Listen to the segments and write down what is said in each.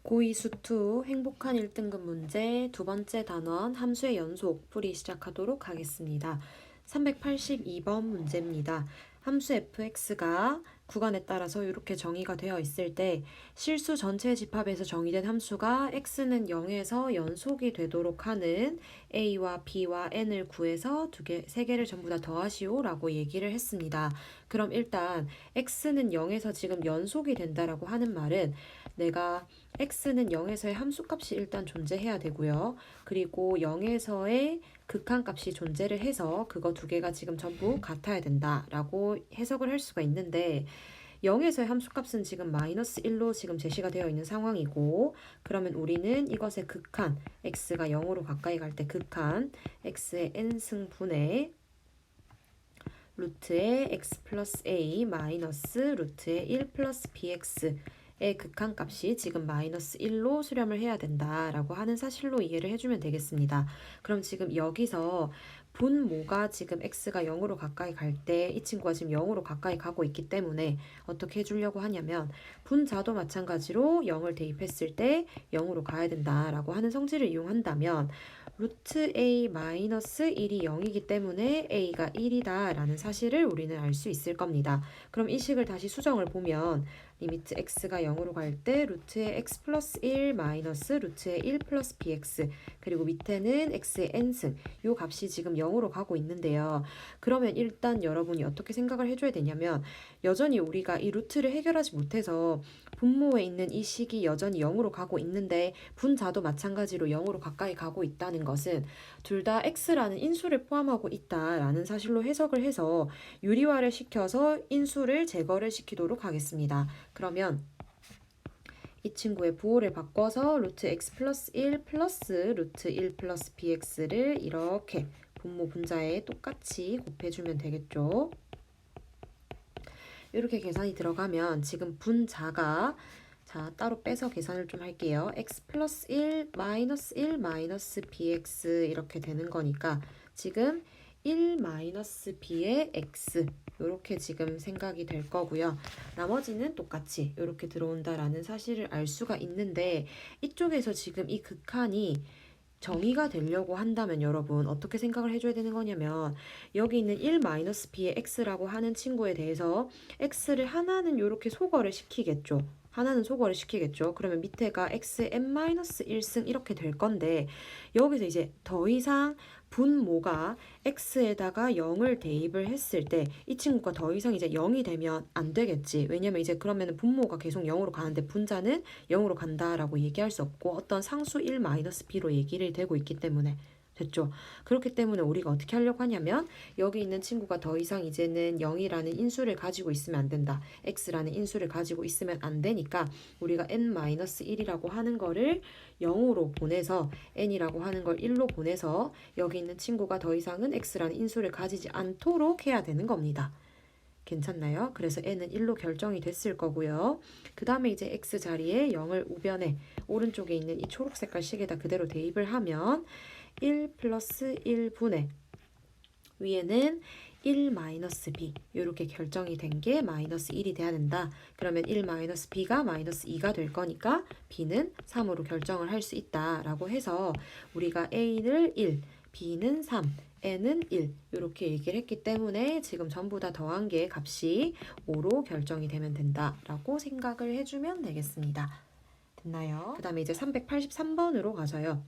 고2 수2 행복한 1등급 문제 두 번째 단원 함수의 연속 풀이 시작하도록 하겠습니다. 382번 문제입니다. 함수 fx가 구간에 따라서 이렇게 정의가 되어 있을 때 실수 전체 집합에서 정의된 함수가 x는 0에서 연속이 되도록 하는 a와 b와 n을 구해서 세 개를 전부 다 더하시오 라고 얘기를 했습니다. 그럼 일단 x는 0에서 지금 연속이 된다라고 하는 말은 내가 x는 0에서의 함수값이 일단 존재해야 되고요. 그리고 0에서의 극한값이 존재를 해서 그거 두 개가 지금 전부 같아야 된다라고 해석을 할 수가 있는데 0에서의 함수값은 지금 마이너스 1로 지금 제시가 되어 있는 상황이고 그러면 우리는 이것의 극한 x가 0으로 가까이 갈 때 극한 x의 n승분의 루트의 x 플러스 a 마이너스 루트의 1 플러스 bx의 극한값이 지금 마이너스 1로 수렴을 해야 된다라고 하는 사실로 이해를 해주면 되겠습니다. 그럼 지금 여기서 분모가 지금 x가 0으로 가까이 갈 때 이 친구가 지금 0으로 가까이 가고 있기 때문에 어떻게 해주려고 하냐면 분자도 마찬가지로 0을 대입했을 때 0으로 가야 된다라고 하는 성질을 이용한다면 루트 a 마이너스 1이 0이기 때문에 a가 1이다 라는 사실을 우리는 알 수 있을 겁니다. 그럼 이 식을 다시 수정을 보면 리미트 x가 0으로 갈 때 루트의 x 플러스 1 마이너스 루트의 1 플러스 bx 그리고 밑에는 x의 n승 이 값이 지금 0으로 가고 있는데요. 그러면 일단 여러분이 어떻게 생각을 해줘야 되냐면 여전히 우리가 이 루트를 해결하지 못해서 분모에 있는 이 식이 여전히 0으로 가고 있는데 분자도 마찬가지로 0으로 가까이 가고 있다는 것은 둘 다 x라는 인수를 포함하고 있다라는 사실로 해석을 해서 유리화를 시켜서 인수를 제거를 시키도록 하겠습니다. 그러면 이 친구의 부호를 바꿔서 루트 x 플러스 1 플러스 루트 1 플러스 bx를 이렇게 분모 분자에 똑같이 곱해주면 되겠죠. 이렇게 계산이 들어가면 지금 분자가 따로 빼서 계산을 좀 할게요. x 플러스 1 마이너스 bx 이렇게 되는 거니까 지금 1 마이너스 b의 x 이렇게 지금 생각이 될 거고요. 나머지는 똑같이 이렇게 들어온다라는 사실을 알 수가 있는데 이쪽에서 지금 이 극한이 정의가 되려고 한다면 여러분 어떻게 생각을 해줘야 되는 거냐면 여기 있는 1-b의 x라고 하는 친구에 대해서 x를 하나는 이렇게 소거를 시키겠죠. 하나는 소거를 시키겠죠. 그러면 밑에가 xn-1승 이렇게 될 건데 여기서 이제 더 이상 분모가 x에다가 0을 대입을 했을 때 이 친구가 더 이상 이제 0이 되면 안 되겠지. 왜냐면 이제 그러면 분모가 계속 0으로 가는데 분자는 0으로 간다라고 얘기할 수 없고 어떤 상수 1-b로 얘기를 되고 있기 때문에 됐죠. 그렇기 때문에 우리가 어떻게 하려고 하냐면 여기 있는 친구가 더 이상 이제는 0이라는 인수를 가지고 있으면 안 된다. x라는 인수를 가지고 있으면 안 되니까 우리가 n-1이라고 하는 거를 0으로 보내서 n이라고 하는 걸 1로 보내서 여기 있는 친구가 더 이상은 x라는 인수를 가지지 않도록 해야 되는 겁니다. 괜찮나요? 그래서 n은 1로 결정이 됐을 거고요. 그 다음에 이제 x 자리에 0을 우변에 오른쪽에 있는 이 초록 색깔 식에다 그대로 대입을 하면 1 플러스 1분의 위에는 1 마이너스 b 이렇게 결정이 된 게 마이너스 1이 돼야 된다. 그러면 1 마이너스 b가 마이너스 2가 될 거니까 b는 3으로 결정을 할 수 있다라고 해서 우리가 a를 1, b는 3, n은 1 이렇게 얘기를 했기 때문에 지금 전부 다 더한 게 값이 5로 결정이 되면 된다라고 생각을 해주면 되겠습니다. 됐나요? 그 다음에 이제 383번으로 가서요.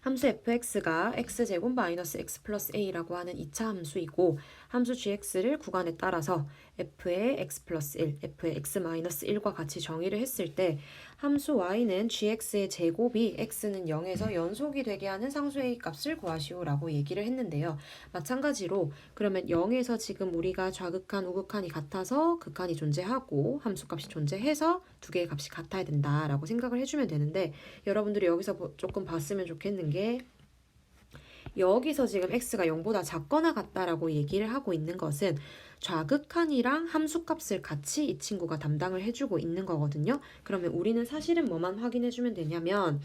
함수 fx가 x제곱 마이너스 x 플러스 a라고 하는 2차 함수이고 함수 gx를 구간에 따라서 f의 x 플러스 1, f의 x 마이너스 1과 같이 정의를 했을 때 함수 y는 gx의 제곱이 x는 0에서 연속이 되게 하는 상수 a 값을 구하시오 라고 얘기를 했는데요. 마찬가지로 그러면 0에서 지금 우리가 좌극한, 우극한이 같아서 극한이 존재하고 함수값이 존재해서 두 개의 값이 같아야 된다라고 생각을 해주면 되는데 여러분들이 여기서 조금 봤으면 좋겠는 게 여기서 지금 x가 0보다 작거나 같다라고 얘기를 하고 있는 것은 좌극한이랑 함수값을 같이 이 친구가 담당을 해주고 있는 거거든요. 그러면 우리는 사실은 뭐만 확인해주면 되냐면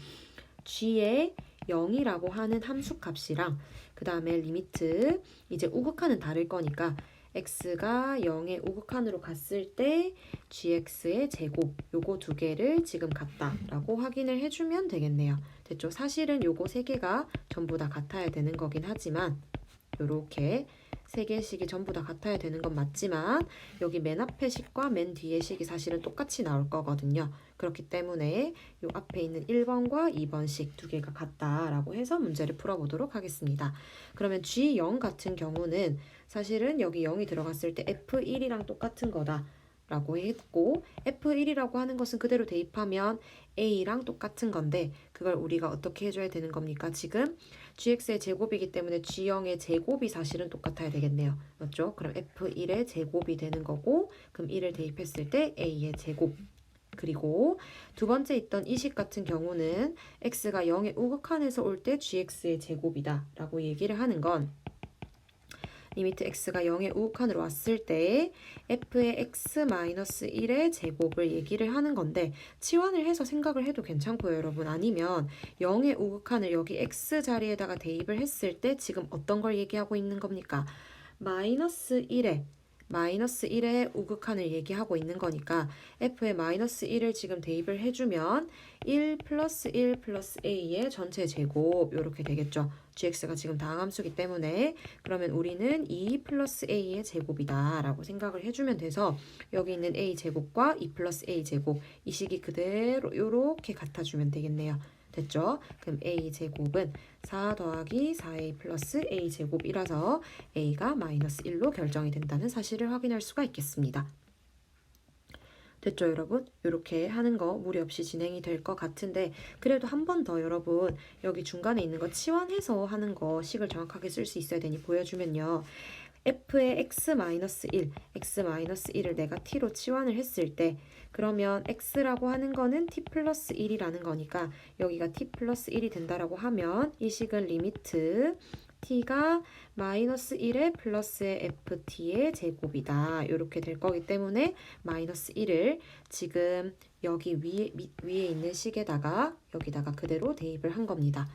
g의 0이라고 하는 함수값이랑 그 다음에 리미트 이제 우극한은 다를 거니까 x가 0의 우극한으로 갔을 때 gx의 제곱 요거 두 개를 지금 같다라고 확인을 해주면 되겠네요. 됐죠? 사실은 요거 세 개가 전부 다 같아야 되는 거긴 하지만 요렇게 세 개씩이 전부 다 같아야 되는 건 맞지만 여기 맨 앞에 식과 맨 뒤에 식이 사실은 똑같이 나올 거거든요. 그렇기 때문에 요 앞에 있는 1번과 2번식 두 개가 같다라고 해서 문제를 풀어보도록 하겠습니다. 그러면 G0 같은 경우는 사실은 여기 0이 들어갔을 때 F1이랑 똑같은 거다 라고 했고 F1이라고 하는 것은 그대로 대입하면 A랑 똑같은 건데 그걸 우리가 어떻게 해줘야 되는 겁니까? 지금 gx의 제곱이기 때문에 g0의 제곱이 사실은 똑같아야 되겠네요. 맞죠? 그럼 f1의 제곱이 되는 거고 그럼 1을 대입했을 때 a의 제곱 그리고 두 번째 있던 이 식 같은 경우는 x가 0의 우극한에서 올 때 gx의 제곱이다 라고 얘기를 하는 건 리미트 x가 0의 우극한으로 왔을 때 f의 x-1의 제곱을 얘기를 하는 건데 치환을 해서 생각을 해도 괜찮고요, 여러분. 아니면 0의 우극한을 여기 x 자리에다가 대입을 했을 때 지금 어떤 걸 얘기하고 있는 겁니까? 마이너스 1의 우극한을 얘기하고 있는 거니까 f의 마이너스 1을 지금 대입을 해주면 1 플러스 1 플러스 a의 전체 제곱 이렇게 되겠죠. gx가 지금 다항함수기 때문에 그러면 우리는 2 플러스 a의 제곱이다 라고 생각을 해주면 돼서 여기 있는 a 제곱과 2 플러스 a 제곱 이 식이 그대로 이렇게 같아주면 되겠네요. 됐죠? 그럼 a 제곱은 4 더하기 4a 플러스 a 제곱이라서 a가 마이너스 1로 결정이 된다는 사실을 확인할 수가 있겠습니다. 됐죠, 여러분? 이렇게 하는 거 무리 없이 진행이 될 것 같은데 그래도 한 번 더 여러분 여기 중간에 있는 거 치환해서 하는 거 식을 정확하게 쓸 수 있어야 되니 보여주면요. f의 x-1을 내가 t로 치환을 했을 때 그러면 x라고 하는 거는 t 플러스 1이라는 거니까 여기가 t 플러스 1이 된다라고 하면 이 식은 리미트 t가 마이너스 1에 플러스의 ft의 제곱이다. 이렇게 될 거기 때문에 마이너스 1을 지금 여기 위에 있는 식에다가 여기다가 그대로 대입을 한 겁니다.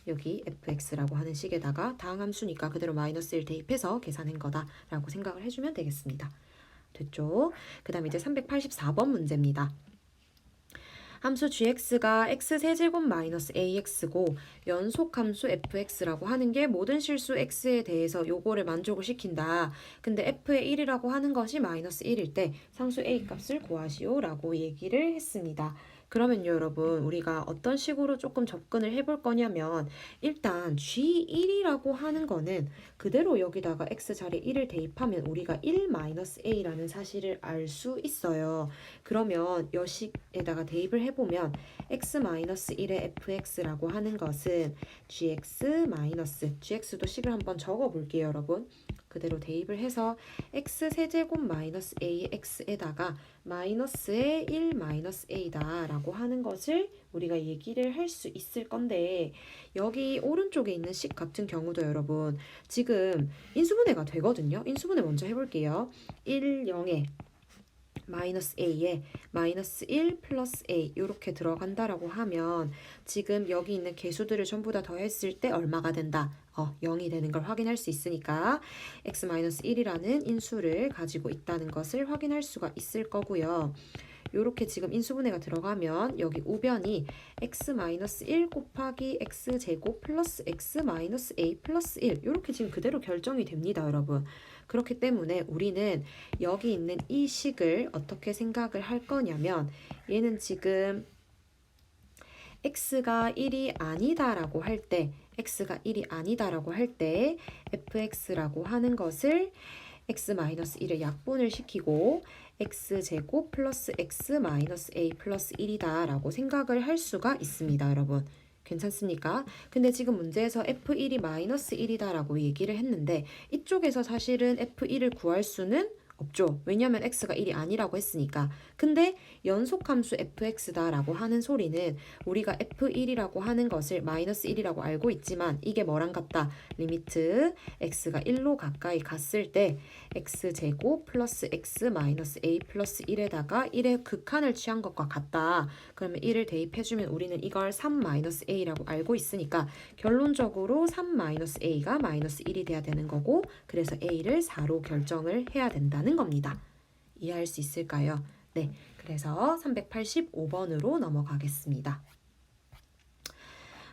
여기 fx라고 하는 식에다가 다항함수니까 그대로 마이너스 1 대입해서 계산한 거다라고 생각을 해주면 되겠습니다. 됐죠? 그 다음에 이제 384번 문제입니다. 함수 gx가 x세제곱 마이너스 ax고 연속함수 fx라고 하는 게 모든 실수 x에 대해서 요거를 만족을 시킨다. 근데 f의 1이라고 하는 것이 마이너스 1일 때 상수 a 값을 구하시오 라고 얘기를 했습니다. 그러면요 여러분 우리가 어떤 식으로 조금 접근을 해볼 거냐면 일단 G1이라고 하는 거는 그대로 여기다가 x 자리에 1을 대입하면 우리가 1-a라는 사실을 알 수 있어요. 그러면 여식에다가 대입을 해보면 x-1의 fx라고 하는 것은 gx도 식을 한번 적어볼게요 여러분. 그대로 대입을 해서 x세제곱 마이너스 ax에다가 마이너스의 1 마이너스 a다 라고 하는 것을 우리가 얘기를 할 수 있을 건데 여기 오른쪽에 있는 식 같은 경우도 여러분 지금 인수분해가 되거든요. 인수분해 먼저 해볼게요. 1, 0에 마이너스 a에 마이너스 1 플러스 a 이렇게 들어간다라고 하면 지금 여기 있는 개수들을 전부 다 더했을 때 얼마가 된다? 0이 되는 걸 확인할 수 있으니까 x-1이라는 인수를 가지고 있다는 것을 확인할 수가 있을 거고요. 요렇게 지금 인수분해가 들어가면 여기 우변이 x-1 곱하기 x제곱 플러스 x-a 플러스 1 요렇게 지금 그대로 결정이 됩니다, 여러분. 그렇기 때문에 우리는 여기 있는 이 식을 어떻게 생각을 할 거냐면 얘는 지금 x가 1이 아니다라고 할 때 fx라고 하는 것을 x-1을 약분을 시키고 x제곱 플러스 x-a 플러스 1이다 라고 생각을 할 수가 있습니다, 여러분. 괜찮습니까? 근데 지금 문제에서 f1이 마이너스 1이다 라고 얘기를 했는데 이쪽에서 사실은 f1을 구할 수는 없죠. 왜냐하면 x가 1이 아니라고 했으니까. 근데 연속함수 fx다라고 하는 소리는 우리가 f1이라고 하는 것을 마이너스 1이라고 알고 있지만 이게 뭐랑 같다? 리미트 x가 1로 가까이 갔을 때 x제곱 플러스 x 마이너스 a 플러스 1에다가 1의 극한을 취한 것과 같다. 그러면 1을 대입해주면 우리는 이걸 3 마이너스 a라고 알고 있으니까 결론적으로 3 마이너스 a가 마이너스 1이 돼야 되는 거고 그래서 a를 4로 결정을 해야 된다는 겁니다. 이해할 수 있을까요? 네, 그래서 385번으로 넘어가겠습니다.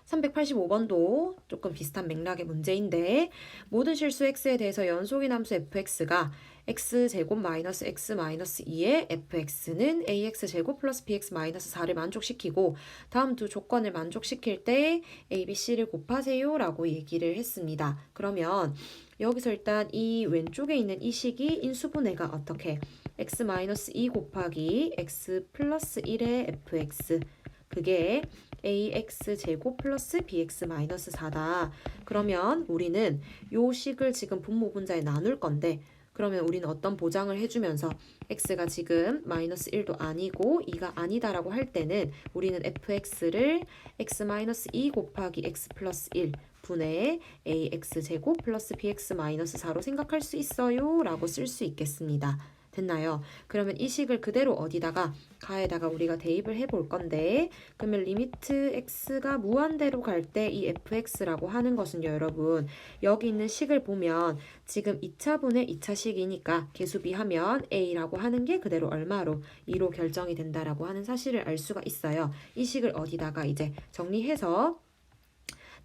385번도 조금 비슷한 맥락의 문제인데 모든 실수 x에 대해서 연속인 함수 fx가 x제곱 마이너스 x 마이너스 2의 fx는 ax제곱 플러스 bx 마이너스 4를 만족시키고 다음 두 조건을 만족시킬 때 a, b, c를 곱하세요 라고 얘기를 했습니다. 그러면 여기서 일단 이 왼쪽에 있는 이 식이 인수분해가 어떻게 x 마이너스 2 곱하기 x 플러스 1의 fx 그게 ax제곱 플러스 bx 마이너스 4다. 그러면 우리는 요 식을 지금 분모 분자에 나눌 건데 그러면 우리는 어떤 보장을 해주면서 x가 지금 마이너스 1도 아니고 2가 아니다라고 할 때는 우리는 fx를 x 마이너스 2 곱하기 x 플러스 1 분의 ax제곱 플러스 bx 마이너스 4로 생각할 수 있어요 라고 쓸 수 있겠습니다. 됐나요? 그러면 이 식을 그대로 어디다가 가에다가 우리가 대입을 해볼 건데 그러면 리미트 x가 무한대로 갈 때 이 fx라고 하는 것은요 여러분 여기 있는 식을 보면 지금 2차분의 2차식이니까 계수비하면 a라고 하는 게 그대로 얼마로 2로 결정이 된다라고 하는 사실을 알 수가 있어요. 이 식을 어디다가 이제 정리해서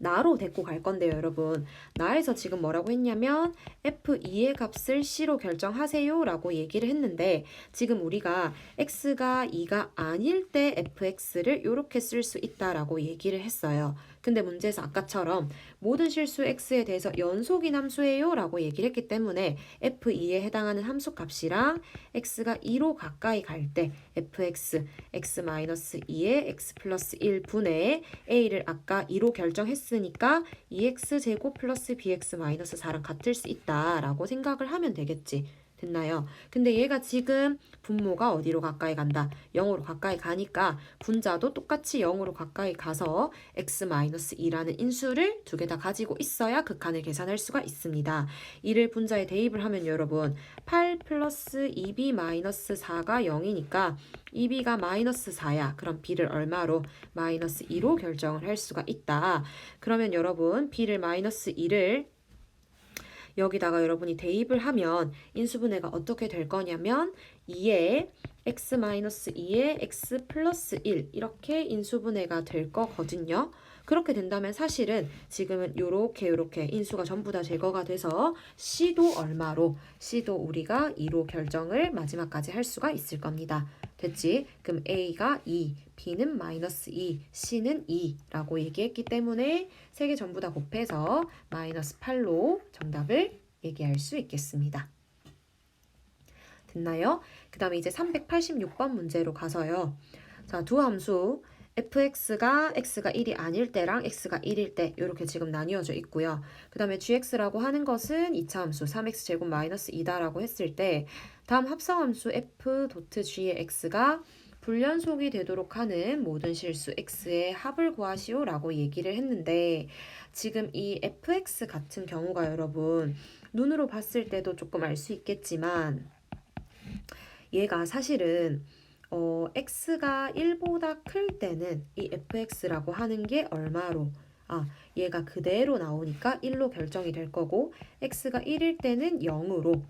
나로 데리고 갈 건데요, 여러분. 나에서 지금 뭐라고 했냐면 F2의 값을 C로 결정하세요 라고 얘기를 했는데 지금 우리가 X가 2가 아닐 때 FX를 이렇게 쓸 수 있다라고 얘기를 했어요. 근데 문제에서 아까처럼 모든 실수 X에 대해서 연속인 함수예요 라고 얘기를 했기 때문에 F2에 해당하는 함수 값이랑 X가 2로 가까이 갈 때 fx, x-2의 x 플러스 1분의 a를 아까 2로 결정했으니까 2x제곱 플러스 bx 마이너스 4랑 같을 수 있다라고 생각을 하면 되겠지. 됐나요? 근데 얘가 지금 분모가 어디로 가까이 간다? 0으로 가까이 가니까 분자도 똑같이 0으로 가까이 가서 x-2라는 인수를 두 개 다 가지고 있어야 극한을 계산할 수가 있습니다. 이를 분자에 대입을 하면 여러분 8 플러스 2b-4가 0이니까 2b가 마이너스 4야. 그럼 b를 얼마로? 마이너스 2로 결정을 할 수가 있다. 그러면 여러분 b를 마이너스 2를 여기다가 여러분이 대입을 하면 인수분해가 어떻게 될 거냐면 2에 x-2에 x 플러스 1 이렇게 인수분해가 될 거거든요. 그렇게 된다면 사실은 지금은 요렇게 인수가 전부 다 제거가 돼서 C도 얼마로? C도 우리가 2로 결정을 마지막까지 할 수가 있을 겁니다. 됐지? 그럼 A가 2, B는 마이너스 2, C는 2라고 얘기했기 때문에 세 개 전부 다 곱해서 마이너스 8로 정답을 얘기할 수 있겠습니다. 됐나요? 그 다음에 이제 386번 문제로 가서요. 자, 두 함수 fx가 x가 1이 아닐 때랑 x가 1일 때 이렇게 지금 나뉘어져 있고요. 그 다음에 gx라고 하는 것은 2차 함수 3x제곱 마이너스 2다라고 했을 때 다음 합성함수 f.g의 x가 불연속이 되도록 하는 모든 실수 x의 합을 구하시오 라고 얘기를 했는데 지금 이 fx 같은 경우가 여러분 눈으로 봤을 때도 조금 알 수 있겠지만 얘가 사실은 x가 1보다 클 때는 이 fx라고 하는 게 얼마로? 얘가 그대로 나오니까 1로 결정이 될 거고 x가 1일 때는 0으로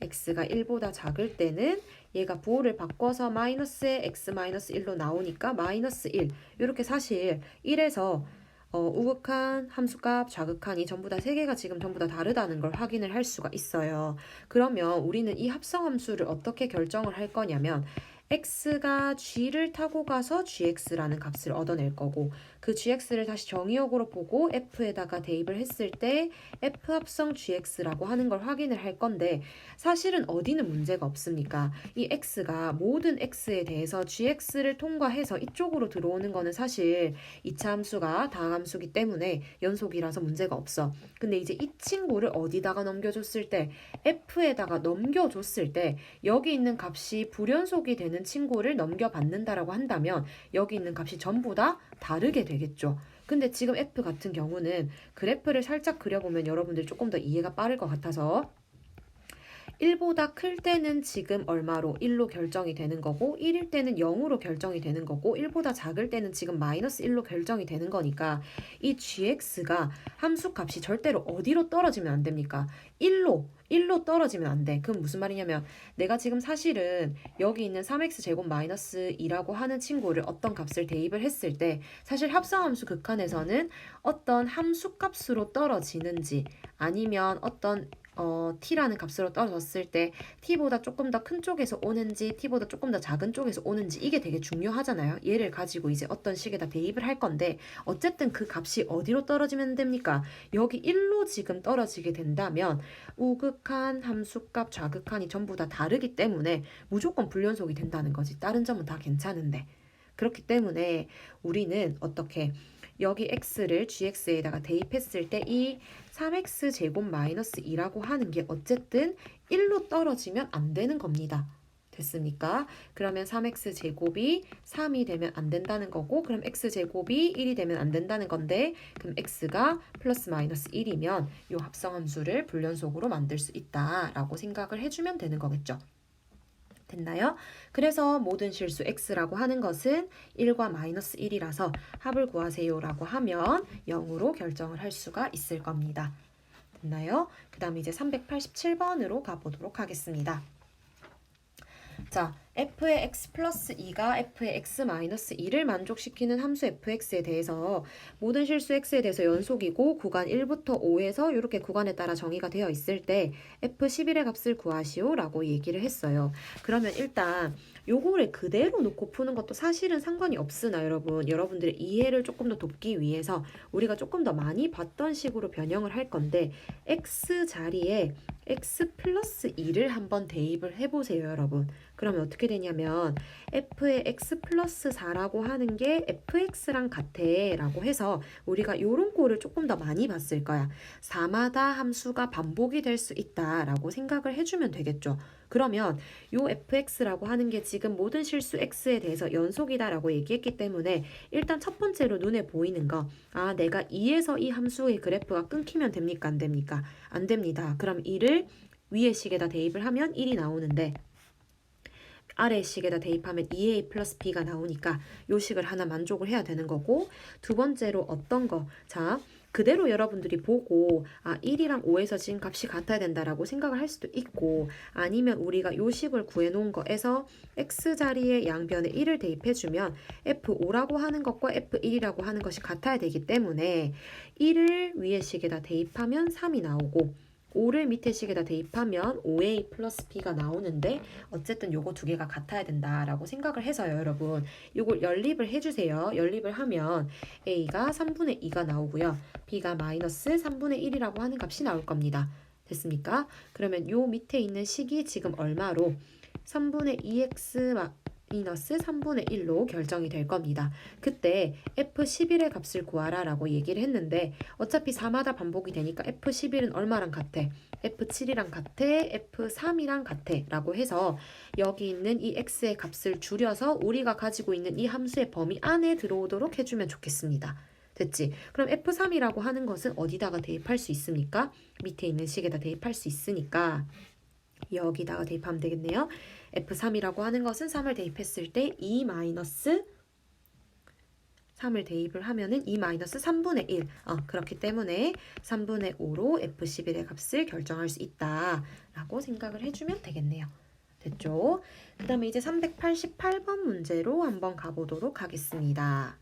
x가 1보다 작을 때는 얘가 부호를 바꿔서 마이너스에 x 마이너스 1로 나오니까 마이너스 1 이렇게 사실 1에서 우극한, 함수값, 좌극한이 전부 다 세 개가 지금 전부 다 다르다는 걸 확인을 할 수가 있어요. 그러면 우리는 이 합성함수를 어떻게 결정을 할 거냐면 x가 g를 타고 가서 gx라는 값을 얻어낼 거고 그 gx를 다시 정의역으로 보고 f에다가 대입을 했을 때 f 합성 gx라고 하는 걸 확인을 할 건데 사실은 어디는 문제가 없습니까? 이 x가 모든 x에 대해서 gx를 통과해서 이쪽으로 들어오는 거는 사실 2차 함수가 다함수기 때문에 연속이라서 문제가 없어. 근데 이제 이 친구를 어디다가 넘겨줬을 때 f에다가 넘겨줬을 때 여기 있는 값이 불연속이 되는 친구를 넘겨받는다라고 한다면 여기 있는 값이 전부 다 다르게 되겠죠. 근데 지금 f 같은 경우는 그래프를 살짝 그려보면 여러분들 조금 더 이해가 빠를 것 같아서 1보다 클 때는 지금 얼마로 1로 결정이 되는 거고 1일 때는 0으로 결정이 되는 거고 1보다 작을 때는 지금 마이너스 1로 결정이 되는 거니까 이 gx가 함수값이 절대로 어디로 떨어지면 안 됩니까? 1로 떨어지면 안 돼. 그럼 무슨 말이냐면 내가 지금 사실은 여기 있는 3x제곱 마이너스 2라고 하는 친구를 어떤 값을 대입을 했을 때 사실 합성함수 극한에서는 어떤 함수값으로 떨어지는지 아니면 어떤 t라는 값으로 떨어졌을 때 t보다 조금 더 큰 쪽에서 오는지 t보다 조금 더 작은 쪽에서 오는지 이게 되게 중요하잖아요. 얘를 가지고 이제 어떤 식에다 대입을 할 건데 어쨌든 그 값이 어디로 떨어지면 됩니까? 여기 1로 지금 떨어지게 된다면 우극한, 함수값, 좌극한이 전부 다 다르기 때문에 무조건 불연속이 된다는 거지. 다른 점은 다 괜찮은데. 그렇기 때문에 우리는 어떻게 여기 x를 gx에다가 대입했을 때 이 3x 제곱 마이너스 2라고 하는 게 어쨌든 1로 떨어지면 안 되는 겁니다. 됐습니까? 그러면 3x 제곱이 3이 되면 안 된다는 거고 그럼 x 제곱이 1이 되면 안 된다는 건데 그럼 x가 플러스 마이너스 1이면 이 합성함수를 불연속으로 만들 수 있다라고 생각을 해주면 되는 거겠죠. 됐나요? 그래서 모든 실수 x라고 하는 것은 1과 마이너스 1이라서 합을 구하세요 라고 하면 0으로 결정을 할 수가 있을 겁니다. 됐나요? 그 다음에 이제 387번으로 가보도록 하겠습니다. 자, f의 x 플러스 2가 f의 x 마이너스 2를 만족시키는 함수 fx에 대해서 모든 실수 x에 대해서 연속이고 구간 1부터 5에서 이렇게 구간에 따라 정의가 되어 있을 때 f11의 값을 구하시오 라고 얘기를 했어요. 그러면 일단 요거를 그대로 놓고 푸는 것도 사실은 상관이 없으나 여러분들의 이해를 조금 더 돕기 위해서 우리가 조금 더 많이 봤던 식으로 변형을 할 건데 x 자리에 x 플러스 2를 한번 대입을 해보세요, 여러분. 그러면 어떻게 되냐면 f의 x 플러스 4라고 하는 게 fx랑 같아 라고 해서 우리가 요런 꼴을 조금 더 많이 봤을 거야. 4마다 함수가 반복이 될 수 있다 라고 생각을 해주면 되겠죠. 그러면 요 fx라고 하는 게 지금 모든 실수 x에 대해서 연속이다 라고 얘기했기 때문에 일단 첫 번째로 눈에 보이는 거 내가 2에서 이 함수의 그래프가 끊기면 됩니까? 안 됩니까? 안 됩니다. 그럼 2를 위의 식에다 대입을 하면 1이 나오는데 아래 식에다 대입하면 2a 플러스 b가 나오니까 요 식을 하나 만족을 해야 되는 거고 두 번째로 어떤 거? 자, 그대로 여러분들이 보고 1이랑 5에서 지금 값이 같아야 된다라고 생각을 할 수도 있고 아니면 우리가 요 식을 구해놓은 거에서 x자리에 양변에 1을 대입해주면 f5라고 하는 것과 f1이라고 하는 것이 같아야 되기 때문에 1을 위의 식에다 대입하면 3이 나오고 5를 밑에 식에다 대입하면 5a 플러스 b가 나오는데 어쨌든 요거 두 개가 같아야 된다라고 생각을 해서요, 여러분. 요걸 연립을 해주세요. 연립을 하면 a가 3분의 2가 나오고요. b가 마이너스 3분의 1이라고 하는 값이 나올 겁니다. 됐습니까? 그러면 요 밑에 있는 식이 지금 얼마로 3분의 2x 마이너스 3분의 1로 결정이 될 겁니다. 그때 F11의 값을 구하라 라고 얘기를 했는데 어차피 4마다 반복이 되니까 F11은 얼마랑 같아? F7이랑 같아? F3이랑 같아? 라고 해서 여기 있는 이 x의 값을 줄여서 우리가 가지고 있는 이 함수의 범위 안에 들어오도록 해주면 좋겠습니다. 됐지? 그럼 F3이라고 하는 것은 어디다가 대입할 수 있습니까? 밑에 있는 식에다 대입할 수 있으니까 여기다가 대입하면 되겠네요. F3이라고 하는 것은 3을 대입했을 때 2 마이너스 3을 대입을 하면은 2 마이너스 3분의 1. 그렇기 때문에 3분의 5로 F11의 값을 결정할 수 있다라고 생각을 해주면 되겠네요. 됐죠? 그 다음에 이제 388번 문제로 한번 가보도록 하겠습니다.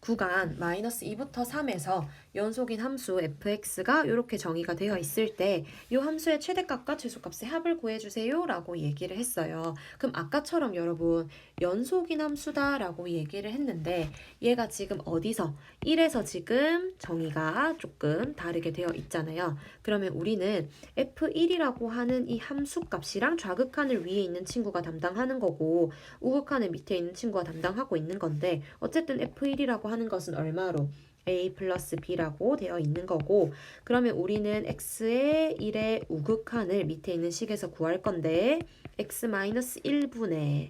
구간 마이너스 2부터 3에서 연속인 함수 fx가 이렇게 정의가 되어 있을 때 이 함수의 최대값과 최소값의 합을 구해주세요 라고 얘기를 했어요. 그럼 아까처럼 여러분 연속인 함수다 라고 얘기를 했는데 얘가 지금 어디서 1에서 지금 정의가 조금 다르게 되어 있잖아요. 그러면 우리는 f1이라고 하는 이 함수값이랑 좌극한을 위에 있는 친구가 담당하는 거고 우극한을 밑에 있는 친구가 담당하고 있는 건데 어쨌든 f1이라고 하는 것은 얼마로? a 플러스 b라고 되어 있는 거고 그러면 우리는 x의 1의 우극한을 밑에 있는 식에서 구할 건데 x 마이너스 1분의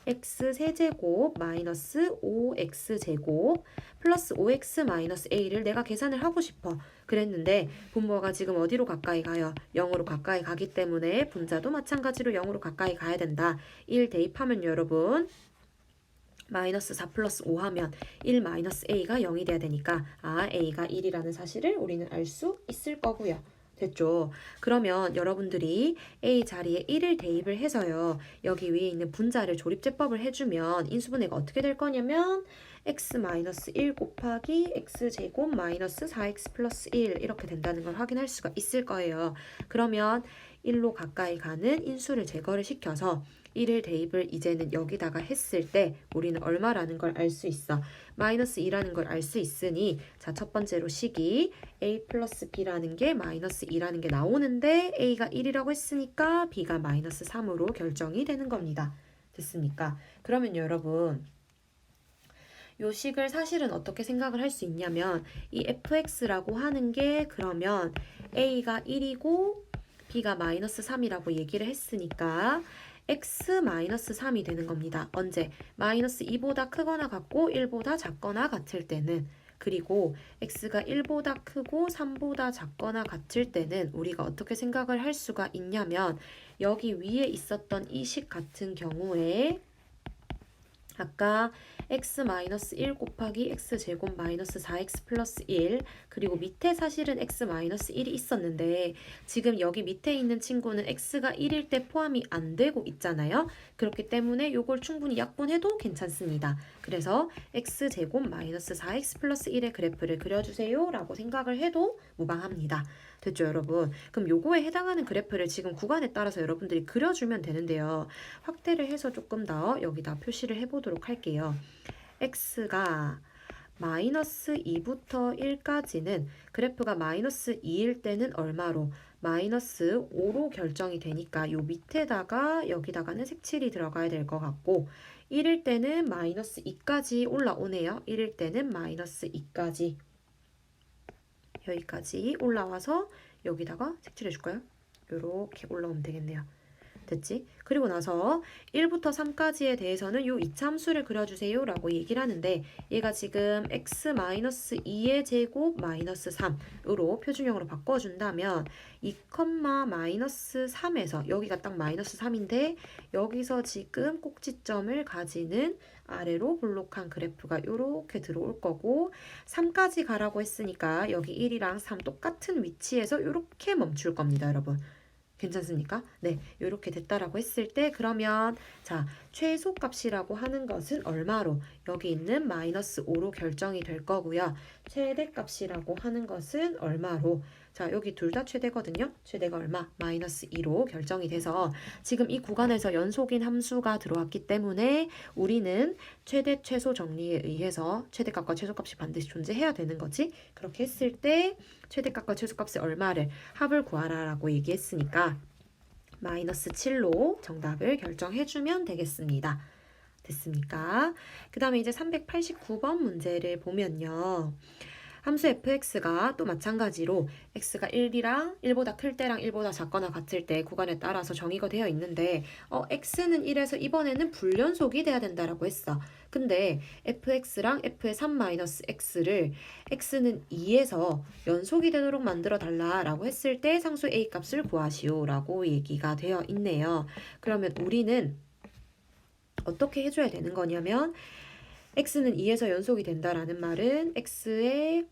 x 세제곱 마이너스 5x제곱 플러스 5x 마이너스 a를 내가 계산을 하고 싶어 그랬는데 분모가 지금 어디로 가까이 가요? 0으로 가까이 가기 때문에 분자도 마찬가지로 0으로 가까이 가야 된다. 1 대입하면 여러분 마이너스 4 플러스 5 하면 1 마이너스 a가 0이 돼야 되니까 a가 1이라는 사실을 우리는 알 수 있을 거고요. 됐죠? 그러면 여러분들이 a 자리에 1을 대입을 해서요. 여기 위에 있는 분자를 조립제법을 해주면 인수분해가 어떻게 될 거냐면 x-1 곱하기 x제곱 마이너스 4x 플러스 1 이렇게 된다는 걸 확인할 수가 있을 거예요. 그러면 1로 가까이 가는 인수를 제거를 시켜서 1을 대입을 이제는 여기다가 했을 때 우리는 얼마라는 걸 알 수 있어. 마이너스 2라는 걸 알 수 있으니 자, 첫 번째로 식이 a 플러스 b라는 게 마이너스 2라는 게 나오는데 a가 1이라고 했으니까 b가 마이너스 3으로 결정이 되는 겁니다. 됐습니까? 그러면 여러분 요 식을 사실은 어떻게 생각을 할 수 있냐면 이 fx라고 하는 게 그러면 a가 1이고 b가 마이너스 3이라고 얘기를 했으니까 x-3이 되는 겁니다. 언제? 마이너스 2보다 크거나 같고 1보다 작거나 같을 때는 그리고 x가 1보다 크고 3보다 작거나 같을 때는 우리가 어떻게 생각을 할 수가 있냐면 여기 위에 있었던 이 식 같은 경우에 아까 x-1 곱하기 x제곱 마이너스 4x 플러스 1 그리고 밑에 사실은 x-1이 있었는데 지금 여기 밑에 있는 친구는 x가 1일 때 포함이 안 되고 있잖아요. 그렇기 때문에 요걸 충분히 약분해도 괜찮습니다. 그래서 x제곱 마이너스 4x 플러스 1의 그래프를 그려주세요 라고 생각을 해도 무방합니다. 됐죠 여러분? 그럼 요거에 해당하는 그래프를 지금 구간에 따라서 여러분들이 그려주면 되는데요. 확대를 해서 조금 더 여기다 표시를 해보도록 할게요. x가 마이너스 2부터 1까지는 그래프가 마이너스 2일 때는 얼마로? 마이너스 5로 결정이 되니까 요 밑에다가 여기다가는 색칠이 들어가야 될 것 같고 1일 때는 마이너스 2까지 올라오네요. 1일 때는 마이너스 2까지 여기까지 올라와서 여기다가 색칠해 줄까요? 이렇게 올라오면 되겠네요. 됐지? 그리고 나서 1부터 3까지에 대해서는 요 이차함수를 그려주세요 라고 얘기를 하는데 얘가 지금 x-2의 제곱 마이너스 3으로 표준형으로 바꿔준다면 2, 마이너스 3에서 여기가 딱 마이너스 3인데 여기서 지금 꼭지점을 가지는 아래로 볼록한 그래프가 이렇게 들어올 거고 3까지 가라고 했으니까 여기 1이랑 3 똑같은 위치에서 이렇게 멈출 겁니다 여러분. 괜찮습니까? 네, 이렇게 됐다라고 했을 때 그러면 자 최소값이라고 하는 것은 얼마로? 여기 있는 마이너스 5로 결정이 될 거고요. 최대값이라고 하는 것은 얼마로? 자 여기 둘 다 최대거든요. 최대가 얼마? 마이너스 2로 결정이 돼서 지금 이 구간에서 연속인 함수가 들어왔기 때문에 우리는 최대 최소 정리에 의해서 최대값과 최소값이 반드시 존재해야 되는 거지. 그렇게 했을 때 최대값과 최소값의 얼마를 합을 구하라 라고 얘기했으니까 마이너스 7로 정답을 결정해주면 되겠습니다. 됐습니까? 그 다음에 이제 389번 문제를 보면요. 함수 fx가 또 마찬가지로 x가 1이랑 1보다 클 때랑 1보다 작거나 같을 때 구간에 따라서 정의가 되어 있는데 x는 1에서 이번에는 불연속이 돼야 된다라고 했어. 근데 fx랑 f의 3-x를 x는 2에서 연속이 되도록 만들어 달라라고 했을 때 상수 a 값을 구하시오 라고 얘기가 되어 있네요. 그러면 우리는 어떻게 해줘야 되는 거냐면 x는 2에서 연속이 된다라는 말은 x의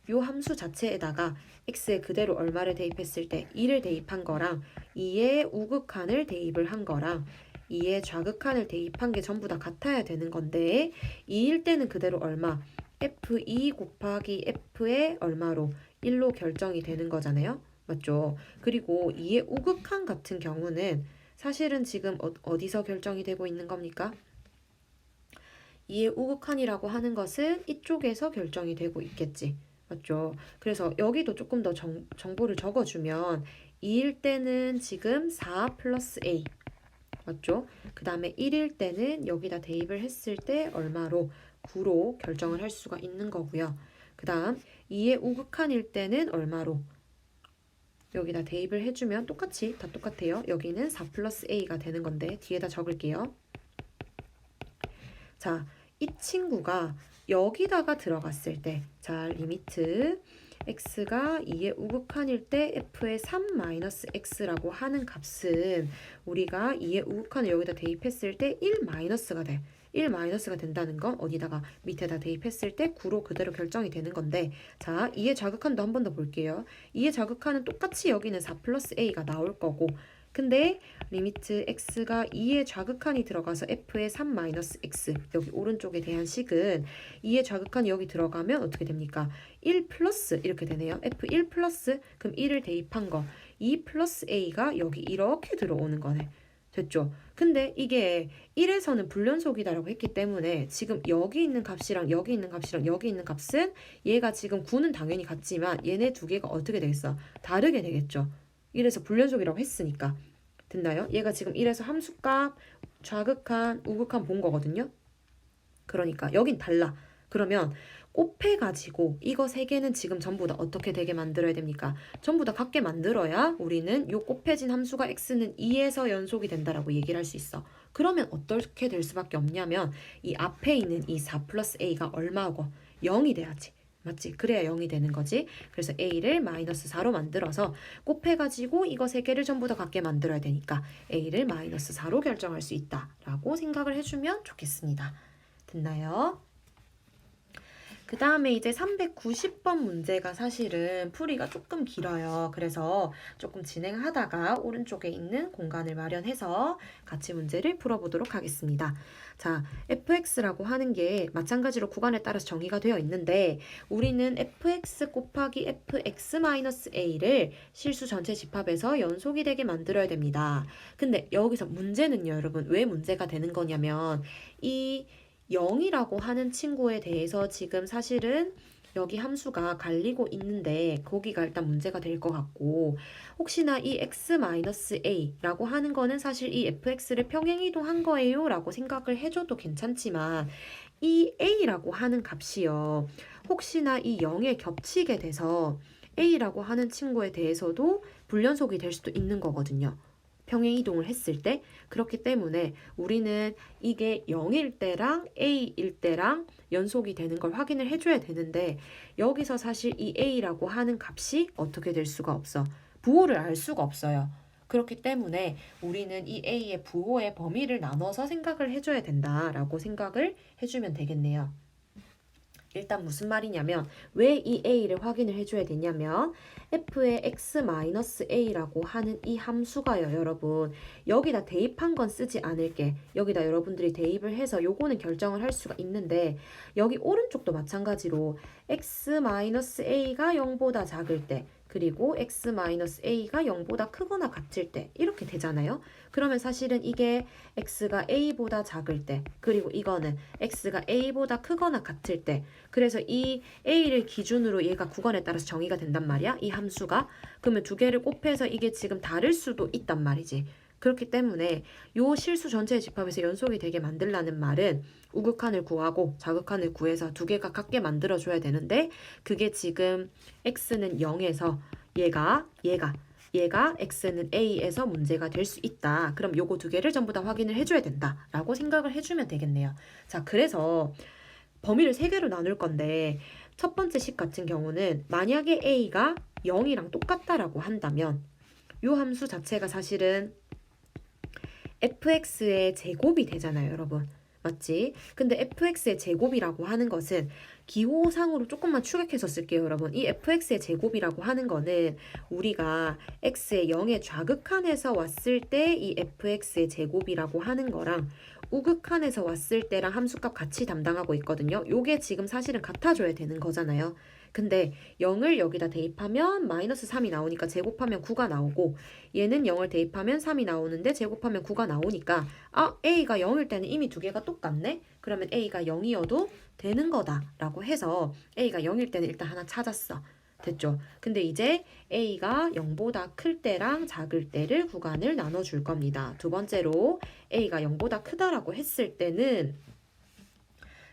요 함수 자체에다가 x에 그대로 얼마를 대입했을 때 2를 대입한 거랑 2의 우극한을 대입을 한 거랑 2의 좌극한을 대입한 게 전부 다 같아야 되는 건데 2일 때는 그대로 얼마? F2 곱하기 F의 얼마로 1로 결정이 되는 거잖아요. 맞죠? 그리고 2의 우극한 같은 경우는 사실은 지금 어디서 결정이 되고 있는 겁니까? 2의 우극한이라고 하는 것은 이쪽에서 결정이 되고 있겠지. 맞죠? 그래서 여기도 조금 더 정보를 적어주면 2일 때는 지금 4 플러스 A. 맞죠? 그 다음에 1일 때는 여기다 대입을 했을 때 얼마로 9로 결정을 할 수가 있는 거고요. 그 다음 2의 우극한일 때는 얼마로 여기다 대입을 해주면 똑같이 다 똑같아요. 여기는 4 플러스 A가 되는 건데 뒤에다 적을게요. 자, 이 친구가 여기다가 들어갔을 때, 자, 리미트 x가 2의 우극한일 때 f의 3-x라고 하는 값은 우리가 2의 우극한을 여기다 대입했을 때 1-가 돼. 1-가 된다는 건 어디다가 밑에다 대입했을 때 9로 그대로 결정이 되는 건데, 자, 2의 자극한도 한 번 더 볼게요. 2의 자극한은 똑같이 여기는 4 플러스 a가 나올 거고, 근데 리미트 x가 2의 좌극한이 들어가서 f의 3-x, 여기 오른쪽에 대한 식은 2의 좌극한이 여기 들어가면 어떻게 됩니까? 1 플러스 이렇게 되네요. f1 플러스, 그럼 1을 대입한 거 2 플러스 a가 여기 이렇게 들어오는 거네. 됐죠? 근데 이게 1에서는 불연속이다라고 했기 때문에 지금 여기 있는 값이랑 여기 있는 값이랑 여기 있는 값은 얘가 지금 9는 당연히 같지만 얘네 두 개가 어떻게 되겠어? 다르게 되겠죠? 이래서 불연속이라고 했으니까. 됐나요? 얘가 지금 이래서 함수값, 좌극한, 우극한 본 거거든요. 그러니까 여긴 달라. 그러면 곱해가지고 이거 세 개는 지금 전부 다 어떻게 되게 만들어야 됩니까? 전부 다 같게 만들어야 우리는 요 곱해진 함수가 x는 2에서 연속이 된다라고 얘기를 할 수 있어. 그러면 어떻게 될 수밖에 없냐면 이 앞에 있는 이 4 플러스 a가 얼마고 0이 돼야지. 맞지? 그래야 0이 되는 거지. 그래서 a를 마이너스 4로 만들어서 곱해가지고 이거 세 개를 전부 다 같게 만들어야 되니까 a를 마이너스 4로 결정할 수 있다라고 생각을 해주면 좋겠습니다. 됐나요? 그 다음에 이제 390번 문제가 사실은 풀이가 조금 길어요. 그래서 조금 진행하다가 오른쪽에 있는 공간을 마련해서 같이 문제를 풀어보도록 하겠습니다. 자, fx라고 하는 게 마찬가지로 구간에 따라서 정의가 되어 있는데 우리는 fx 곱하기 fx-a를 실수 전체 집합에서 연속이 되게 만들어야 됩니다. 근데 여기서 문제는요, 여러분, 왜 문제가 되는 거냐면 이 0이라고 하는 친구에 대해서 지금 사실은 여기 함수가 갈리고 있는데 거기가 일단 문제가 될 것 같고 혹시나 이 x-a라고 하는 거는 사실 이 fx를 평행이동한 거예요 라고 생각을 해줘도 괜찮지만 이 a라고 하는 값이요 혹시나 이 0에 겹치게 돼서 a라고 하는 친구에 대해서도 불연속이 될 수도 있는 거거든요. 평행 이동을 했을 때 그렇기 때문에 우리는 이게 0일 때랑 a일 때랑 연속이 되는 걸 확인을 해줘야 되는데 여기서 사실 이 a라고 하는 값이 어떻게 될 수가 없어. 부호를 알 수가 없어요. 그렇기 때문에 우리는 이 a의 부호의 범위를 나눠서 생각을 해줘야 된다라고 생각을 해주면 되겠네요. 일단 무슨 말이냐면 왜 이 a를 확인을 해줘야 되냐면 f의 x-a라고 하는 이 함수가요 여러분 여기다 대입한 건 쓰지 않을게 여기다 여러분들이 대입을 해서 요거는 결정을 할 수가 있는데 여기 오른쪽도 마찬가지로 x-a가 0보다 작을 때 그리고 x-a가 0보다 크거나 같을 때 이렇게 되잖아요. 그러면 사실은 이게 x가 a보다 작을 때 그리고 이거는 x가 a보다 크거나 같을 때 그래서 이 a를 기준으로 얘가 구간에 따라서 정의가 된단 말이야. 이 함수가. 그러면 두 개를 곱해서 이게 지금 다를 수도 있단 말이지. 그렇기 때문에 요 실수 전체의 집합에서 연속이 되게 만들라는 말은 우극한을 구하고 자극한을 구해서 두 개가 같게 만들어줘야 되는데 그게 지금 x는 0에서 얘가 x는 a에서 문제가 될 수 있다. 그럼 요거 두 개를 전부 다 확인을 해줘야 된다. 라고 생각을 해주면 되겠네요. 자, 그래서 범위를 세 개로 나눌 건데 첫 번째 식 같은 경우는 만약에 a가 0이랑 똑같다라고 한다면 요 함수 자체가 사실은 fx의 제곱이 되잖아요, 여러분. 맞지? 근데 fx의 제곱이라고 하는 것은 기호상으로 조금만 추격해서 쓸게요, 여러분. 이 fx의 제곱이라고 하는 거는 우리가 x의 0의 좌극한에서 왔을 때 이 fx의 제곱이라고 하는 거랑 우극한에서 왔을 때랑 함수값 같이 담당하고 있거든요. 요게 지금 사실은 같아줘야 되는 거잖아요. 근데 0을 여기다 대입하면 마이너스 3이 나오니까 제곱하면 9가 나오고 얘는 0을 대입하면 3이 나오는데 제곱하면 9가 나오니까 A가 0일 때는 이미 두 개가 똑같네? 그러면 A가 0이어도 되는 거다 라고 해서 A가 0일 때는 일단 하나 찾았어. 됐죠? 근데 이제 A가 0보다 클 때랑 작을 때를 구간을 나눠줄 겁니다. 두 번째로 A가 0보다 크다라고 했을 때는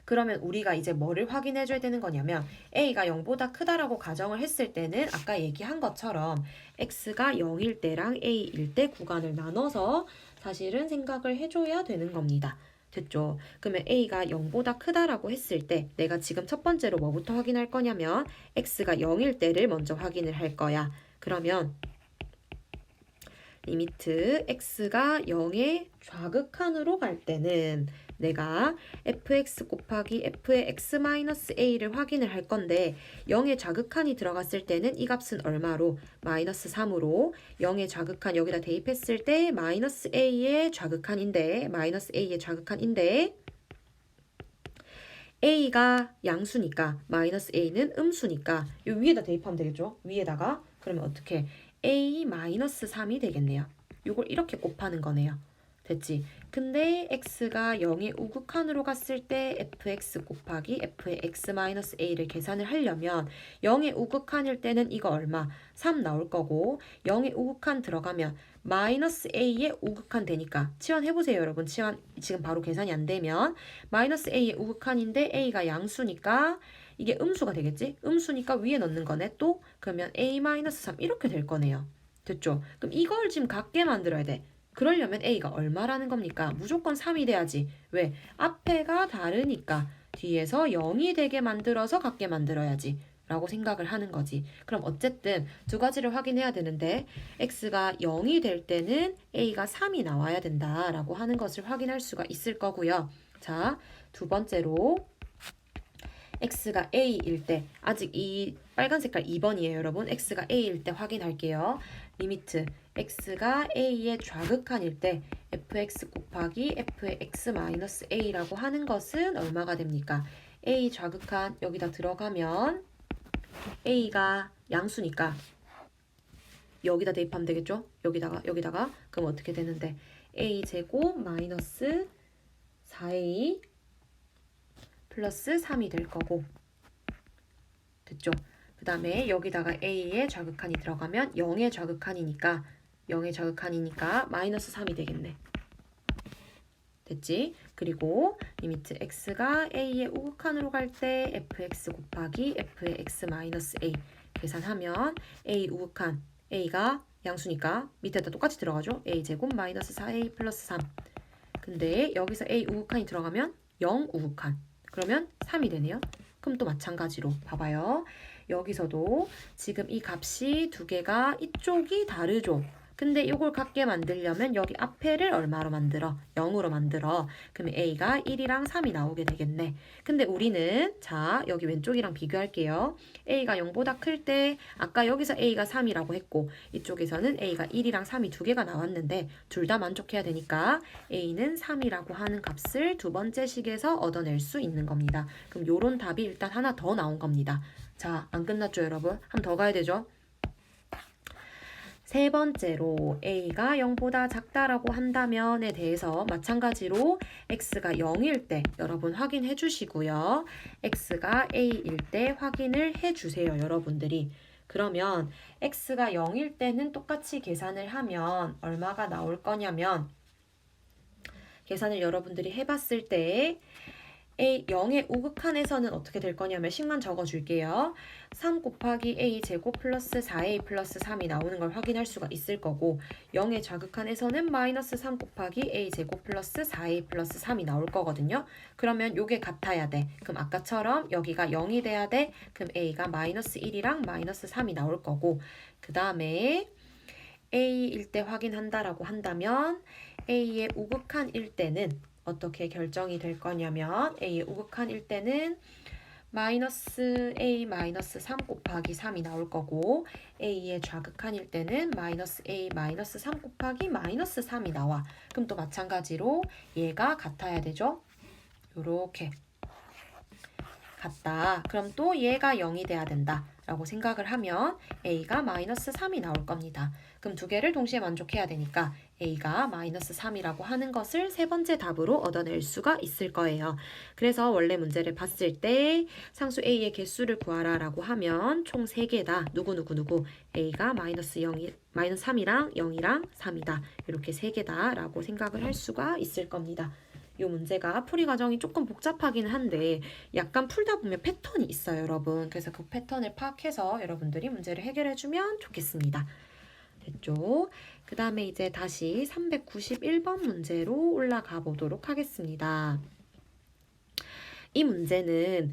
그러면 우리가 이제 뭐를 확인해 줘야 되는 거냐면 A가 0보다 크다라고 가정을 했을 때는 아까 얘기한 것처럼 X가 0일 때랑 A일 때 구간을 나눠서 사실은 생각을 해줘야 되는 겁니다. 됐죠? 그러면 A가 0보다 크다라고 했을 때 내가 지금 첫 번째로 뭐부터 확인할 거냐면 X가 0일 때를 먼저 확인을 할 거야. 그러면 리미트 X가 0의 좌극한으로 갈 때는 내가 fx 곱하기 f의 x-a를 확인을 할 건데 0의 좌극한이 들어갔을 때는 이 값은 얼마로? 마이너스 3으로 0의 좌극한 여기다 대입했을 때 마이너스 a의 좌극한인데 마이너스 a의 좌극한인데 a가 양수니까 마이너스 a는 음수니까 이 위에다 대입하면 되겠죠? 위에다가 그러면 어떻게? a 마이너스 3이 되겠네요. 이걸 이렇게 곱하는 거네요. 됐지? 근데 x가 0의 우극한으로 갔을 때 fx 곱하기 f의 x-a를 계산을 하려면 0의 우극한일 때는 이거 얼마? 3 나올 거고 0의 우극한 들어가면 마이너스 a의 우극한 되니까 치환해보세요 여러분. 치환 지금 바로 계산이 안 되면 마이너스 a의 우극한인데 a가 양수니까 이게 음수가 되겠지? 음수니까 위에 넣는 거네 또? 그러면 a-3 이렇게 될 거네요. 됐죠? 그럼 이걸 지금 같게 만들어야 돼. 그러려면 a가 얼마라는 겁니까? 무조건 3이 돼야지. 왜? 앞에가 다르니까 뒤에서 0이 되게 만들어서 같게 만들어야지. 라고 생각을 하는 거지. 그럼 어쨌든 두 가지를 확인해야 되는데 x가 0이 될 때는 a가 3이 나와야 된다라고 하는 것을 확인할 수가 있을 거고요. 자, 두 번째로 x가 a일 때 아직 이 빨간 색깔 2번이에요 여러분. x가 a일 때 확인할게요. 리미트 x가 a의 좌극한일 때 fx 곱하기 f의 x-a라고 하는 것은 얼마가 됩니까? a 좌극한 여기다 들어가면 a가 양수니까 여기다 대입하면 되겠죠? 여기다가 그럼 어떻게 되는데 a 제곱 마이너스 4a 플러스 3이 될 거고 됐죠? 그 다음에 여기다가 a의 좌극한이 들어가면 0의 좌극한이니까 마이너스 3이 되겠네. 됐지? 그리고 리미트 x가 a의 우극한으로 갈 때 fx 곱하기 f의 x-a 계산하면 a 우극한 a가 양수니까 밑에다 똑같이 들어가죠? a 제곱 마이너스 4a 플러스 3 근데 여기서 a 우극한이 들어가면 0 우극한 그러면 3이 되네요. 그럼 또 마찬가지로 봐봐요. 여기서도 지금 이 값이 두 개가 이쪽이 다르죠. 근데 이걸 같게 만들려면 여기 앞에를 얼마로 만들어? 0으로 만들어. 그러면 a가 1이랑 3이 나오게 되겠네. 근데 우리는 자 여기 왼쪽이랑 비교할게요. a가 0보다 클 때 아까 여기서 a가 3이라고 했고 이쪽에서는 a가 1이랑 3이 두 개가 나왔는데 둘 다 만족해야 되니까 a는 3이라고 하는 값을 두 번째 식에서 얻어낼 수 있는 겁니다. 그럼 요런 답이 일단 하나 더 나온 겁니다. 자, 안 끝났죠 여러분? 한 번 더 가야 되죠? 세 번째로 a가 0보다 작다라고 한다면에 대해서 마찬가지로 x가 0일 때 여러분 확인해 주시고요. x가 a일 때 확인을 해 주세요. 여러분들이. 그러면 x가 0일 때는 똑같이 계산을 하면 얼마가 나올 거냐면 계산을 여러분들이 해봤을 때 a 0의 우극한에서는 어떻게 될 거냐면 식만 적어줄게요. 3 곱하기 a 제곱 플러스 4a 플러스 3이 나오는 걸 확인할 수가 있을 거고 0의 좌극한에서는 마이너스 3 곱하기 a 제곱 플러스 4a 플러스 3이 나올 거거든요. 그러면 요게 같아야 돼. 그럼 아까처럼 여기가 0이 돼야 돼. 그럼 a가 마이너스 1이랑 마이너스 3이 나올 거고 그 다음에 a일 때 확인한다라고 한다면 a의 우극한일 때는 어떻게 결정이 될 거냐면 A의 우극한일 때는 마이너스 A 마이너스 3 곱하기 3이 나올 거고 A의 좌극한일 때는 마이너스 A 마이너스 3 곱하기 마이너스 3이 나와. 그럼 또 마찬가지로 얘가 같아야 되죠? 요렇게 같다. 그럼 또 얘가 0이 돼야 된다 라고 생각을 하면 A가 마이너스 3이 나올 겁니다. 그럼 두 개를 동시에 만족해야 되니까 A가 마이너스 3이라고 하는 것을 세 번째 답으로 얻어낼 수가 있을 거예요. 그래서 원래 문제를 봤을 때 상수 A의 개수를 구하라 라고 하면 총 3개다. 누구 A가 마이너스 3이랑 0이랑 3이다. 이렇게 3개다 라고 생각을 할 수가 있을 겁니다. 이 문제가 풀이 과정이 조금 복잡하긴 한데 약간 풀다 보면 패턴이 있어요, 여러분. 그래서 그 패턴을 파악해서 여러분들이 문제를 해결해주면 좋겠습니다. 됐죠? 그 다음에 이제 다시 391번 문제로 올라가 보도록 하겠습니다. 이 문제는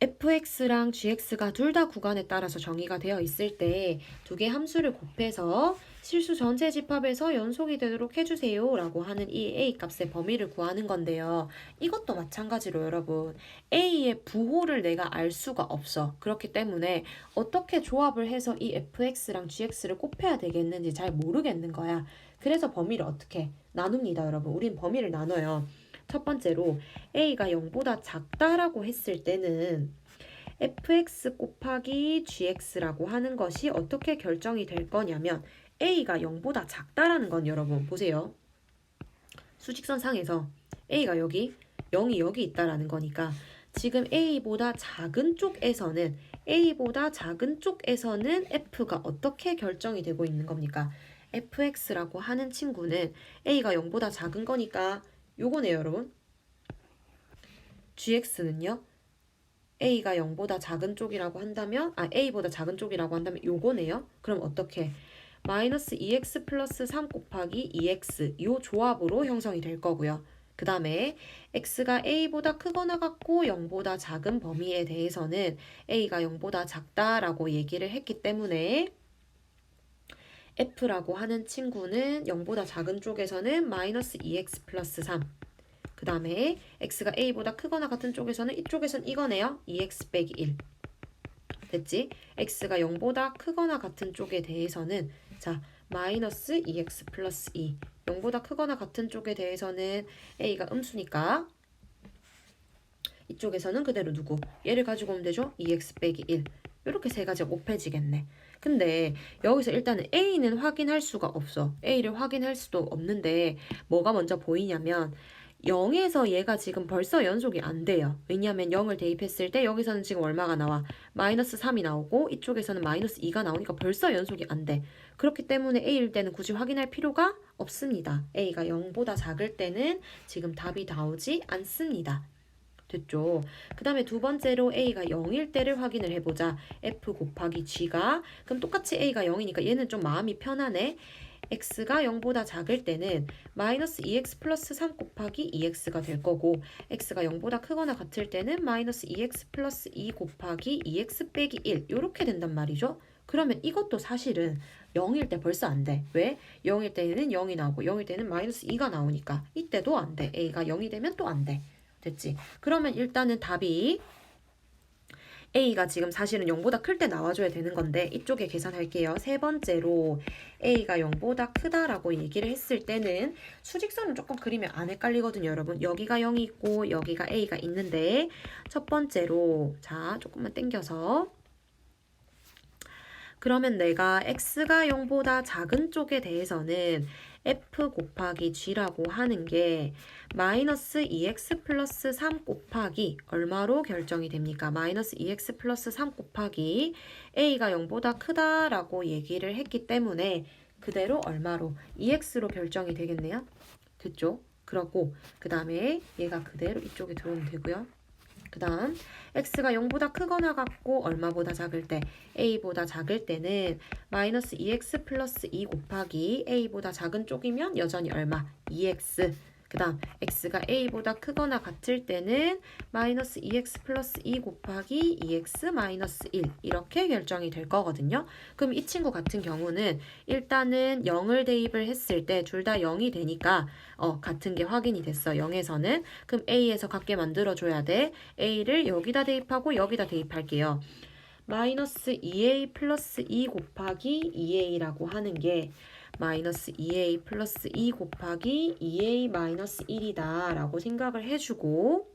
fx랑 gx가 둘 다 구간에 따라서 정의가 되어 있을 때 두 개 함수를 곱해서 실수 전체 집합에서 연속이 되도록 해주세요 라고 하는 이 a 값의 범위를 구하는 건데요. 이것도 마찬가지로 여러분 a의 부호를 내가 알 수가 없어. 그렇기 때문에 어떻게 조합을 해서 이 fx랑 gx를 곱해야 되겠는지 잘 모르겠는 거야. 그래서 범위를 어떻게 나눕니다, 여러분. 우린 범위를 나눠요. 첫 번째로 a가 0보다 작다라고 했을 때는 fx 곱하기 gx라고 하는 것이 어떻게 결정이 될 거냐면 a가 0보다 작다라는 건 여러분 보세요. 수직선상에서 a가 여기 0이 여기 있다라는 거니까 지금 a보다 작은 쪽에서는 f가 어떻게 결정이 되고 있는 겁니까? fx라고 하는 친구는 a가 0보다 작은 거니까 요거네요, 여러분. gx는요. a가 0보다 작은 쪽이라고 한다면 a보다 작은 쪽이라고 한다면 요거네요. 그럼 어떻게? 마이너스 2x 플러스 3 곱하기 2x 요 조합으로 형성이 될 거고요. 그 다음에 x가 a보다 크거나 같고 0보다 작은 범위에 대해서는 a가 0보다 작다라고 얘기를 했기 때문에 f라고 하는 친구는 0보다 작은 쪽에서는 마이너스 2x 플러스 3. 그 다음에 x가 a보다 크거나 같은 쪽에서는 이쪽에서는 이거네요. 2x 빼기 1. 됐지? x가 0보다 크거나 같은 쪽에 대해서는 자 마이너스 2x 플러스 2. 0보다 크거나 같은 쪽에 대해서는 a가 음수니까 이쪽에서는 그대로 누구? 얘를 가지고 오면 되죠? 2x 빼기 1. 이렇게 세 가지가 곱해지겠네. 근데 여기서 일단은 A는 확인할 수가 없어. A를 확인할 수도 없는데 뭐가 먼저 보이냐면 0에서 얘가 지금 벌써 연속이 안 돼요. 왜냐하면 0을 대입했을 때 여기서는 지금 얼마가 나와? 마이너스 3이 나오고 이쪽에서는 마이너스 2가 나오니까 벌써 연속이 안 돼. 그렇기 때문에 A일 때는 굳이 확인할 필요가 없습니다. A가 0보다 작을 때는 지금 답이 나오지 않습니다. 됐죠? 그 다음에 두 번째로 a가 0일 때를 확인을 해보자. f 곱하기 g가 그럼 똑같이 a가 0이니까 얘는 좀 마음이 편하네. x가 0보다 작을 때는 마이너스 2x 플러스 3 곱하기 2x가 될 거고 x가 0보다 크거나 같을 때는 마이너스 2x 플러스 2 곱하기 2x 빼기 1 이렇게 된단 말이죠. 그러면 이것도 사실은 0일 때 벌써 안 돼. 왜? 0일 때는 0이 나오고 0일 때는 마이너스 2가 나오니까 이때도 안 돼. a가 0이 되면 또 안 돼. 됐지? 그러면 일단은 답이 A가 지금 사실은 0보다 클 때 나와줘야 되는 건데 이쪽에 계산할게요. 세 번째로 A가 0보다 크다라고 얘기를 했을 때는 수직선을 조금 그리면 안 헷갈리거든요, 여러분. 여기가 0이 있고 여기가 A가 있는데 첫 번째로 자 조금만 당겨서 그러면 내가 x가 0보다 작은 쪽에 대해서는 f 곱하기 g라고 하는 게 마이너스 2x 플러스 3 곱하기 얼마로 결정이 됩니까? 마이너스 2x 플러스 3 곱하기 a가 0보다 크다라고 얘기를 했기 때문에 그대로 얼마로? 2x로 결정이 되겠네요. 됐죠? 그러고 그 다음에 얘가 그대로 이쪽에 들어오면 되고요. 그 다음 x가 0보다 크거나 같고 얼마보다 작을 때 a보다 작을 때는 마이너스 2x 플러스 2 곱하기 a보다 작은 쪽이면 여전히 얼마? 2x 그 다음 x가 a보다 크거나 같을 때는 마이너스 2x 플러스 2 곱하기 2x 마이너스 1 이렇게 결정이 될 거거든요. 그럼 이 친구 같은 경우는 일단은 0을 대입을 했을 때 둘 다 0이 되니까 같은 게 확인이 됐어. 0에서는. 그럼 a에서 같게 만들어줘야 돼. a를 여기다 대입하고 여기다 대입할게요. 마이너스 2a 플러스 2 곱하기 2a라고 하는 게 마이너스 2a 플러스 2 곱하기 2a 마이너스 1이다 라고 생각을 해주고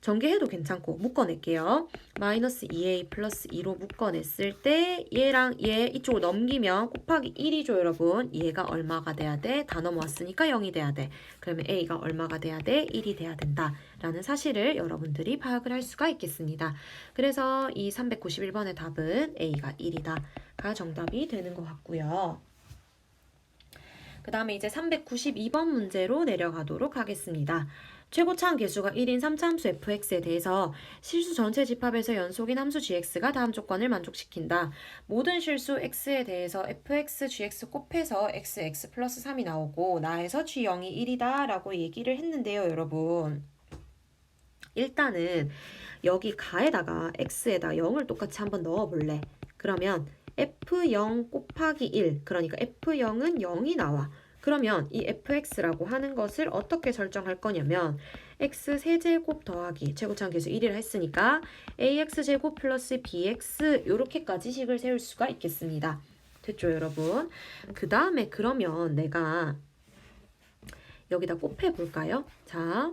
전개해도 괜찮고 묶어낼게요. 마이너스 2a 플러스 2로 묶어냈을 때 얘랑 얘 이쪽으로 넘기면 곱하기 1이죠 여러분. 얘가 얼마가 돼야 돼? 다 넘어왔으니까 0이 돼야 돼. 그러면 a가 얼마가 돼야 돼? 1이 돼야 된다 라는 사실을 여러분들이 파악을 할 수가 있겠습니다. 그래서 이 391번의 답은 a가 1이다 가 정답이 되는 것 같고요. 그 다음에 이제 392번 문제로 내려가도록 하겠습니다. 최고차항 계수가 1인 3차함수 fx에 대해서 실수 전체 집합에서 연속인 함수 gx가 다음 조건을 만족시킨다. 모든 실수 x에 대해서 fx, gx 곱해서 x 플러스 3이 나오고 나에서 g0이 1이다 라고 얘기를 했는데요 여러분. 일단은 여기 가에다가 x에다 0을 똑같이 한번 넣어볼래. 그러면 f0 곱하기 1 그러니까 f0은 0이 나와. 그러면 이 fx라고 하는 것을 어떻게 설정할 거냐면 x 세제곱 더하기 최고차항 계수 1이라 했으니까 ax제곱 플러스 bx 요렇게까지 식을 세울 수가 있겠습니다. 됐죠 여러분? 그 다음에 그러면 내가 여기다 곱해볼까요? 자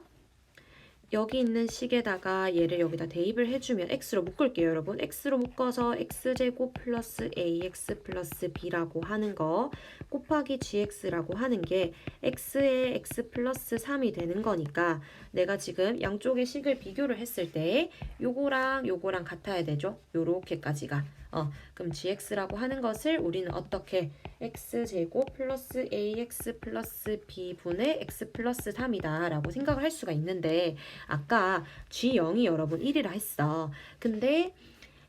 여기 있는 식에다가 얘를 여기다 대입을 해주면 x로 묶을게요 여러분. x로 묶어서 x제곱 플러스 ax 플러스 b라고 하는 거 곱하기 gx라고 하는 게 x에 x 플러스 3이 되는 거니까 내가 지금 양쪽의 식을 비교를 했을 때 요거랑 요거랑 같아야 되죠. 요렇게까지가. 그럼 gx라고 하는 것을 우리는 어떻게 x제곱 플러스 ax 플러스 b분의 x 플러스 3이다 라고 생각을 할 수가 있는데 아까 g0이 여러분 1이라 했어. 근데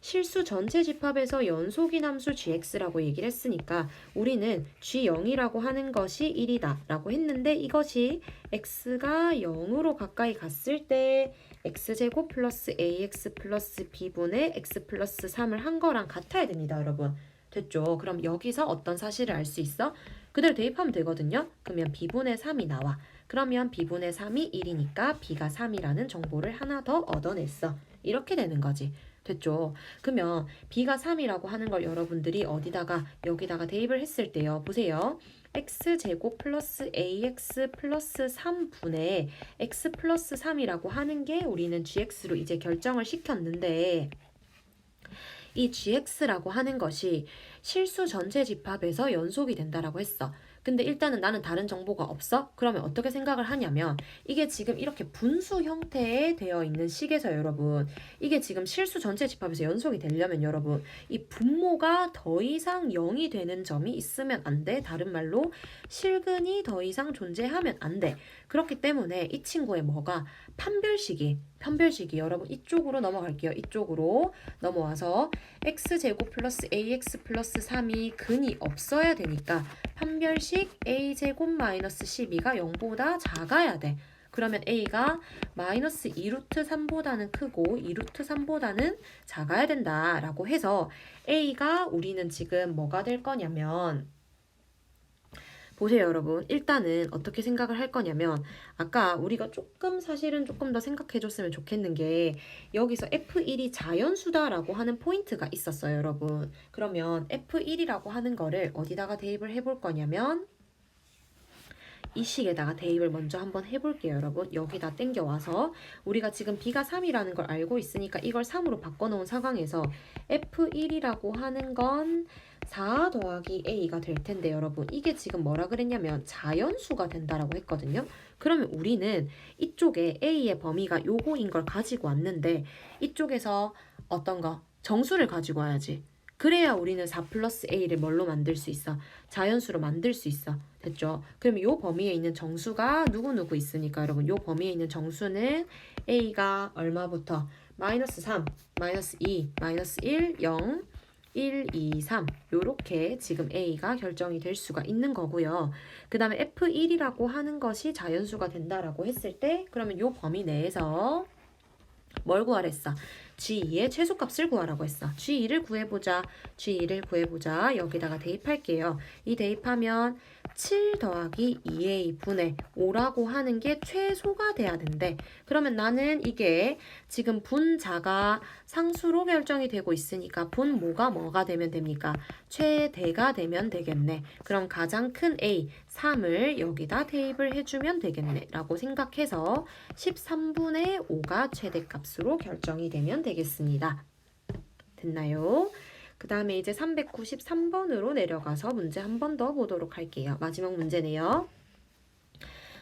실수 전체 집합에서 연속인 함수 gx라고 얘기를 했으니까 우리는 g0이라고 하는 것이 1이다 라고 했는데 이것이 x가 0으로 가까이 갔을 때 x제곱 플러스 ax 플러스 b분의 x 플러스 3을 한 거랑 같아야 됩니다 여러분. 됐죠? 그럼 여기서 어떤 사실을 알 수 있어? 그대로 대입하면 되거든요. 그러면 b분의 3이 나와. 그러면 b분의 3이 1이니까 b가 3이라는 정보를 하나 더 얻어냈어. 이렇게 되는 거지. 됐죠? 그러면 b가 3이라고 하는 걸 여러분들이 어디다가 여기다가 대입을 했을 때요. 보세요. x제곱 플러스 ax 플러스 3분의 x 플러스 3이라고 하는 게 우리는 gx로 이제 결정을 시켰는데 이 gx라고 하는 것이 실수 전체 집합에서 연속이 된다라고 했어. 근데 일단은 나는 다른 정보가 없어? 그러면 어떻게 생각을 하냐면 이게 지금 이렇게 분수 형태에 되어 있는 식에서 여러분 이게 지금 실수 전체 집합에서 연속이 되려면 여러분 이 분모가 더 이상 0이 되는 점이 있으면 안 돼. 다른 말로 실근이 더 이상 존재하면 안 돼. 그렇기 때문에 이 친구의 뭐가 판별식이 여러분 이쪽으로 넘어갈게요. 이쪽으로 넘어와서 x제곱 플러스 ax 플러스 3이 근이 없어야 되니까 판별식 a제곱 마이너스 12가 0보다 작아야 돼. 그러면 a가 마이너스 2루트 3보다는 크고 2루트 3보다는 작아야 된다라고 해서 a가 우리는 지금 뭐가 될 거냐면 보세요 여러분. 일단은 어떻게 생각을 할 거냐면 아까 우리가 사실은 조금 더 생각해 줬으면 좋겠는 게 여기서 F1이 자연수다라고 하는 포인트가 있었어요 여러분. 그러면 F1이라고 하는 거를 어디다가 대입을 해볼 거냐면 이 식에다가 대입을 먼저 한번 해볼게요 여러분. 여기다 땡겨와서 우리가 지금 b가 3이라는 걸 알고 있으니까 이걸 3으로 바꿔놓은 상황에서 F1이라고 하는 건 4 더하기 a가 될 텐데 여러분 이게 지금 뭐라 그랬냐면 자연수가 된다라고 했거든요. 그러면 우리는 이쪽에 a의 범위가 요거인 걸 가지고 왔는데 이쪽에서 어떤 거? 정수를 가지고 와야지. 그래야 우리는 4 플러스 a를 뭘로 만들 수 있어? 자연수로 만들 수 있어. 됐죠? 그럼 요 범위에 있는 정수가 누구 있으니까 여러분 요 범위에 있는 정수는 a가 얼마부터? 마이너스 3, 마이너스 2, 마이너스 1, 0, 1, 2, 3 요렇게 지금 A가 결정이 될 수가 있는 거고요. 그 다음에 F1이라고 하는 것이 자연수가 된다라고 했을 때 그러면 요 범위 내에서 뭘 구하랬어? G2의 최소값을 구하라고 했어. G2를 구해보자. G2를 구해보자. 여기다가 대입할게요. 이 대입하면 7 더하기 2A 분의 5라고 하는 게 최소가 돼야 된대. 그러면 나는 이게 지금 분자가 상수로 결정이 되고 있으니까 분모가 뭐가 되면 됩니까? 최대가 되면 되겠네. 그럼 가장 큰 A 3을 여기다 대입을 해주면 되겠네 라고 생각해서 13분의 5가 최대값으로 결정이 되면 되겠습니다. 됐나요? 그 다음에 이제 393번으로 내려가서 문제 한 번 더 보도록 할게요. 마지막 문제네요.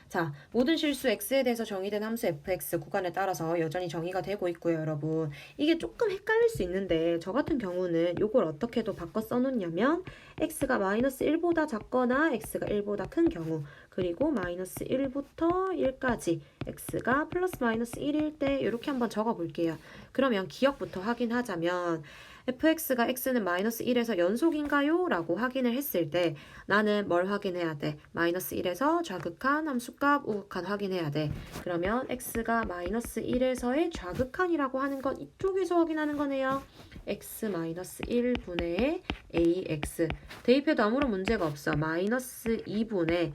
자, 모든 실수 x에 대해서 정의된 함수 fx 구간에 따라서 여전히 정의가 되고 있고요, 여러분. 이게 조금 헷갈릴 수 있는데 저 같은 경우는 이걸 어떻게도 바꿔 써놓냐면 x가 마이너스 1보다 작거나 x가 1보다 큰 경우 그리고 마이너스 1부터 1까지 x가 플러스 마이너스 1일 때 이렇게 한번 적어볼게요. 그러면 기억부터 확인하자면 fx가 x는 마이너스 1에서 연속인가요? 라고 확인을 했을 때 나는 뭘 확인해야 돼? 마이너스 1에서 좌극한, 함수값, 우극한 확인해야 돼. 그러면 x가 마이너스 1에서의 좌극한이라고 하는 건 이쪽에서 확인하는 거네요. x 마이너스 1분의 ax 대입해도 아무런 문제가 없어. 마이너스 2분의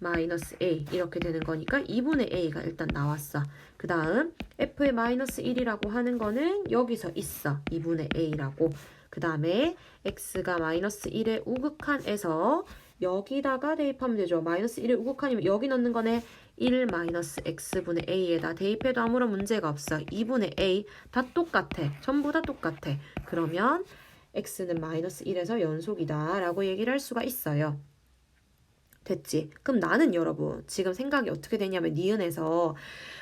마이너스 a 이렇게 되는 거니까 2분의 a가 일단 나왔어. 그 다음 f의 마이너스 1이라고 하는 거는 여기서 있어. 2분의 a라고. 그 다음에 x가 마이너스 1의 우극한에서 여기다가 대입하면 되죠. 마이너스 1의 우극한이면 여기 넣는 거네. 1 마이너스 x분의 a에다 대입해도 아무런 문제가 없어. 2분의 a 다 똑같아. 전부 다 똑같아. 그러면 x는 마이너스 1에서 연속이다 라고 얘기를 할 수가 있어요. 됐지? 그럼 나는 여러분 지금 생각이 어떻게 되냐면 니은에서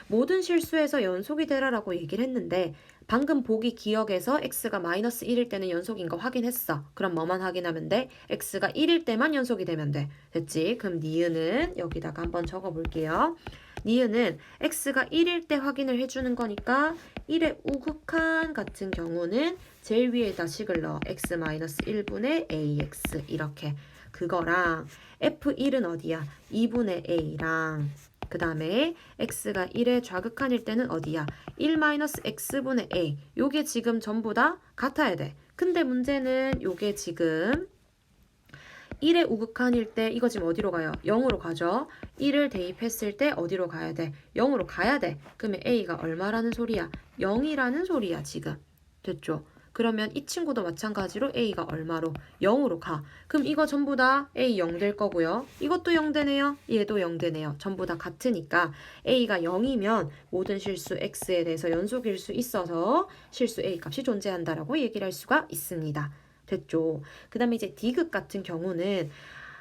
모든 실수에서 연속이 되라라고 얘기를 했는데 방금 보기 기억에서 x가 마이너스 1일 때는 연속인 거 확인했어. 그럼 뭐만 확인하면 돼? x가 1일 때만 연속이 되면 돼. 됐지? 그럼 니은은 여기다가 한번 적어볼게요. 니은은 x가 1일 때 확인을 해주는 거니까 1의 우극한 같은 경우는 제일 위에다 식을 넣어. x-1분의 ax 이렇게. 그거랑 F1은 어디야? 2분의 A랑 그 다음에 X가 1의 좌극한일 때는 어디야? 1-X분의 A 요게 지금 전부 다 같아야 돼. 근데 문제는 요게 지금 1의 우극한일 때 이거 지금 어디로 가요? 0으로 가죠. 1을 대입했을 때 어디로 가야 돼? 0으로 가야 돼. 그러면 A가 얼마라는 소리야? 0이라는 소리야 지금. 됐죠? 그러면 이 친구도 마찬가지로 A가 얼마로? 0으로 가. 그럼 이거 전부 다 A 0 될 거고요. 이것도 0 되네요. 얘도 0 되네요. 전부 다 같으니까 A가 0이면 모든 실수 X에 대해서 연속일 수 있어서 실수 A 값이 존재한다라고 얘기를 할 수가 있습니다. 됐죠? 그 다음에 이제 D극 같은 경우는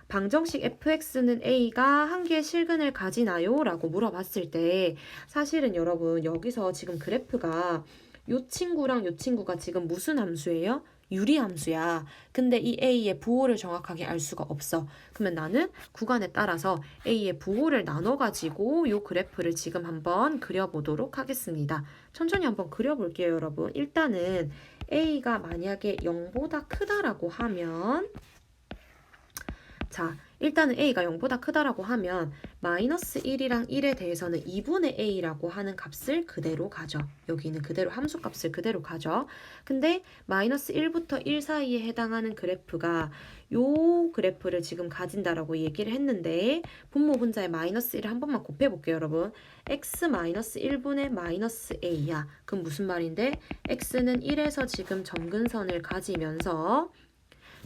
방정식 fx는 a가 한 개의 실근을 가지나요? 라고 물어봤을 때 사실은 여러분 여기서 지금 그래프가 요 친구랑 요 친구가 지금 무슨 함수예요? 유리함수야. 근데 이 A의 부호를 정확하게 알 수가 없어. 그러면 나는 구간에 따라서 A의 부호를 나눠가지고 요 그래프를 지금 한번 그려보도록 하겠습니다. 천천히 한번 그려볼게요, 여러분. 일단은 A가 만약에 0보다 크다라고 하면 자, 일단은 A가 0보다 크다라고 하면 마이너스 1이랑 1에 대해서는 2분의 A라고 하는 값을 그대로 가져. 여기는 그대로 함수값을 그대로 가져. 근데 마이너스 1부터 1 사이에 해당하는 그래프가 요 그래프를 지금 가진다라고 얘기를 했는데 분모 분자의 마이너스 1을 한 번만 곱해볼게요, 여러분. x 마이너스 1분의 마이너스 A야. 그럼 무슨 말인데? x는 1에서 지금 점근선을 가지면서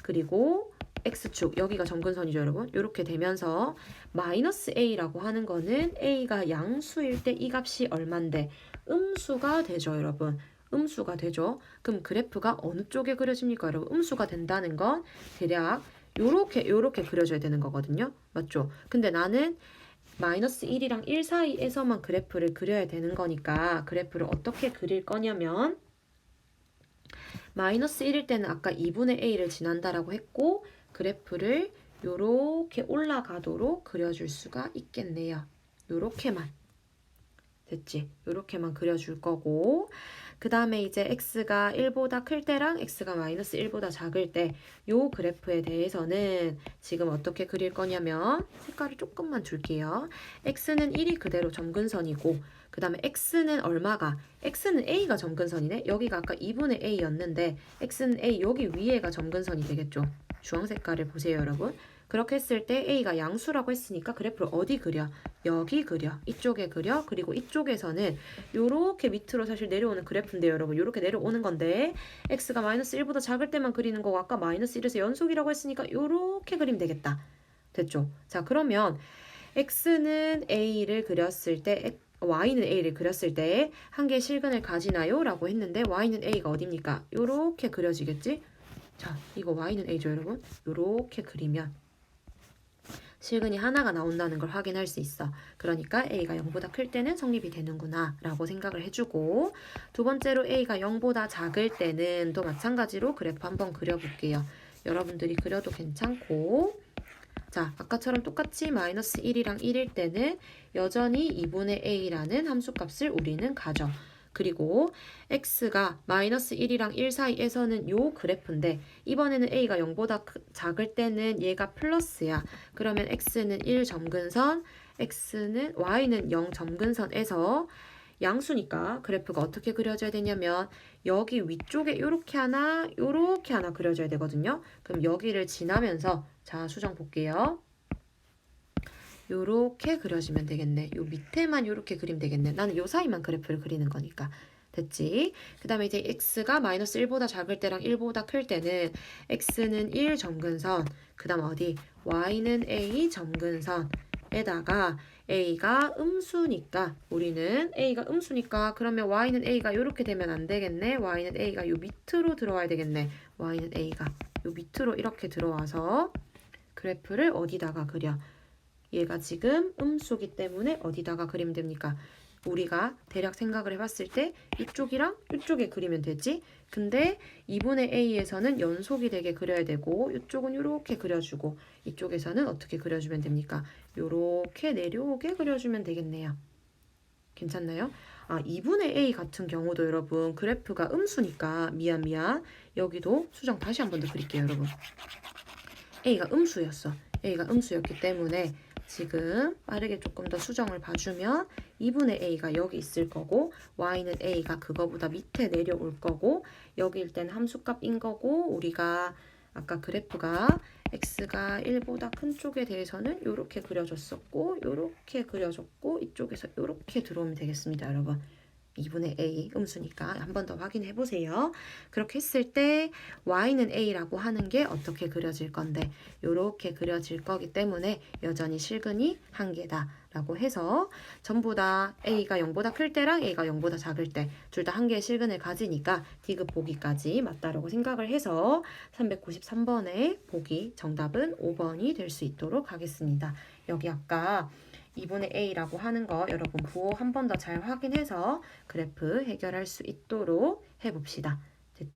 그리고 x축 여기가 점근선이죠 여러분. 이렇게 되면서 마이너스 a라고 하는 거는 a가 양수일 때 이 값이 얼만데 음수가 되죠 여러분. 음수가 되죠. 그럼 그래프가 어느 쪽에 그려집니까 여러분? 음수가 된다는 건 대략 요렇게 그려져야 되는 거거든요. 맞죠? 근데 나는 마이너스 1이랑 1 사이에서만 그래프를 그려야 되는 거니까 그래프를 어떻게 그릴 거냐면 마이너스 1일 때는 아까 2분의 a를 지난다라고 했고 그래프를 요렇게 올라가도록 그려줄 수가 있겠네요. 요렇게만. 됐지? 요렇게만 그려줄 거고 그 다음에 이제 x가 1보다 클 때랑 x가 마이너스 1보다 작을 때 요 그래프에 대해서는 지금 어떻게 그릴 거냐면 색깔을 조금만 줄게요. x는 1이 그대로 점근선이고 그 다음에 x는 얼마가? x는 a가 점근선이네. 여기가 아까 2분의 a였는데 x는 a 여기 위에가 점근선이 되겠죠. 주황 색깔을 보세요 여러분. 그렇게 했을 때 a가 양수라고 했으니까 그래프를 어디 그려? 여기 그려. 이쪽에 그려. 그리고 이쪽에서는 요렇게 밑으로 사실 내려오는 그래프인데요 여러분. 요렇게 내려오는 건데 x가 마이너스 1보다 작을 때만 그리는 거고 아까 마이너스 1에서 연속이라고 했으니까 요렇게 그리면 되겠다. 됐죠? 자 그러면 x는 a를 그렸을 때 y는 a를 그렸을 때 한 개의 실근을 가지나요? 라고 했는데 y는 a가 어딥니까? 요렇게 그려지겠지? 자 이거 y는 a죠 여러분. 요렇게 그리면 실근이 하나가 나온다는 걸 확인할 수 있어. 그러니까 a가 0보다 클 때는 성립이 되는구나 라고 생각을 해주고 두 번째로 a가 0보다 작을 때는 또 마찬가지로 그래프 한번 그려볼게요. 여러분들이 그려도 괜찮고 자 아까처럼 똑같이 마이너스 1이랑 1일 때는 여전히 2분의 a라는 함수값을 우리는 가져. 그리고 x가 마이너스 1이랑 1 사이에서는 요 그래프인데 이번에는 a가 0보다 작을 때는 얘가 플러스야. 그러면 x는 1 점근선, y는 0 점근선에서 양수니까 그래프가 어떻게 그려져야 되냐면 여기 위쪽에 요렇게 하나 그려져야 되거든요. 그럼 여기를 지나면서 자 수정 볼게요. 요렇게 그려지면 되겠네. 요 밑에만 요렇게 그리면 되겠네. 나는 요 사이만 그래프를 그리는 거니까. 됐지? 그 다음에 이제 x가 마이너스 1보다 작을 때랑 1보다 클 때는 x는 1 점근선, 그 다음 어디? y는 a 점근선에다가 a가 음수니까 우리는 a가 음수니까 그러면 y는 a가 요렇게 되면 안 되겠네. y는 a가 요 밑으로 들어와야 되겠네. y는 a가 요 밑으로 이렇게 들어와서 그래프를 어디다가 그려? 얘가 지금 음수기 때문에 어디다가 그리면 됩니까? 우리가 대략 생각을 해봤을 때 이쪽이랑 이쪽에 그리면 되지? 근데 2분의 a에서는 연속이 되게 그려야 되고 이쪽은 이렇게 그려주고 이쪽에서는 어떻게 그려주면 됩니까? 이렇게 내려오게 그려주면 되겠네요. 괜찮나요? 아, 2분의 a 같은 경우도 여러분 그래프가 음수니까 미안 여기도 수정 다시 한 번 더 그릴게요 여러분. a가 음수였어. a가 음수였기 때문에 지금 빠르게 조금 더 수정을 봐주면 2분의 a가 여기 있을 거고 y는 a가 그거보다 밑에 내려올 거고 여기일 때는 함수값인 거고 우리가 아까 그래프가 x가 1보다 큰 쪽에 대해서는 이렇게 그려줬었고 이렇게 그려줬고 이쪽에서 이렇게 들어오면 되겠습니다 여러분. 2분의 a 음수니까 한 번 더 확인해 보세요. 그렇게 했을 때 y는 a라고 하는 게 어떻게 그려질 건데 이렇게 그려질 거기 때문에 여전히 실근이 한 개다 라고 해서 전부 다 a가 0보다 클 때랑 a가 0보다 작을 때 둘 다 한 개의 실근을 가지니까 디귿 보기까지 맞다라고 생각을 해서 393번의 보기 정답은 5번이 될 수 있도록 하겠습니다. 여기 아까 2분의 a라고 하는 거 여러분 부호 한 번 더 잘 확인해서 그래프 해결할 수 있도록 해봅시다.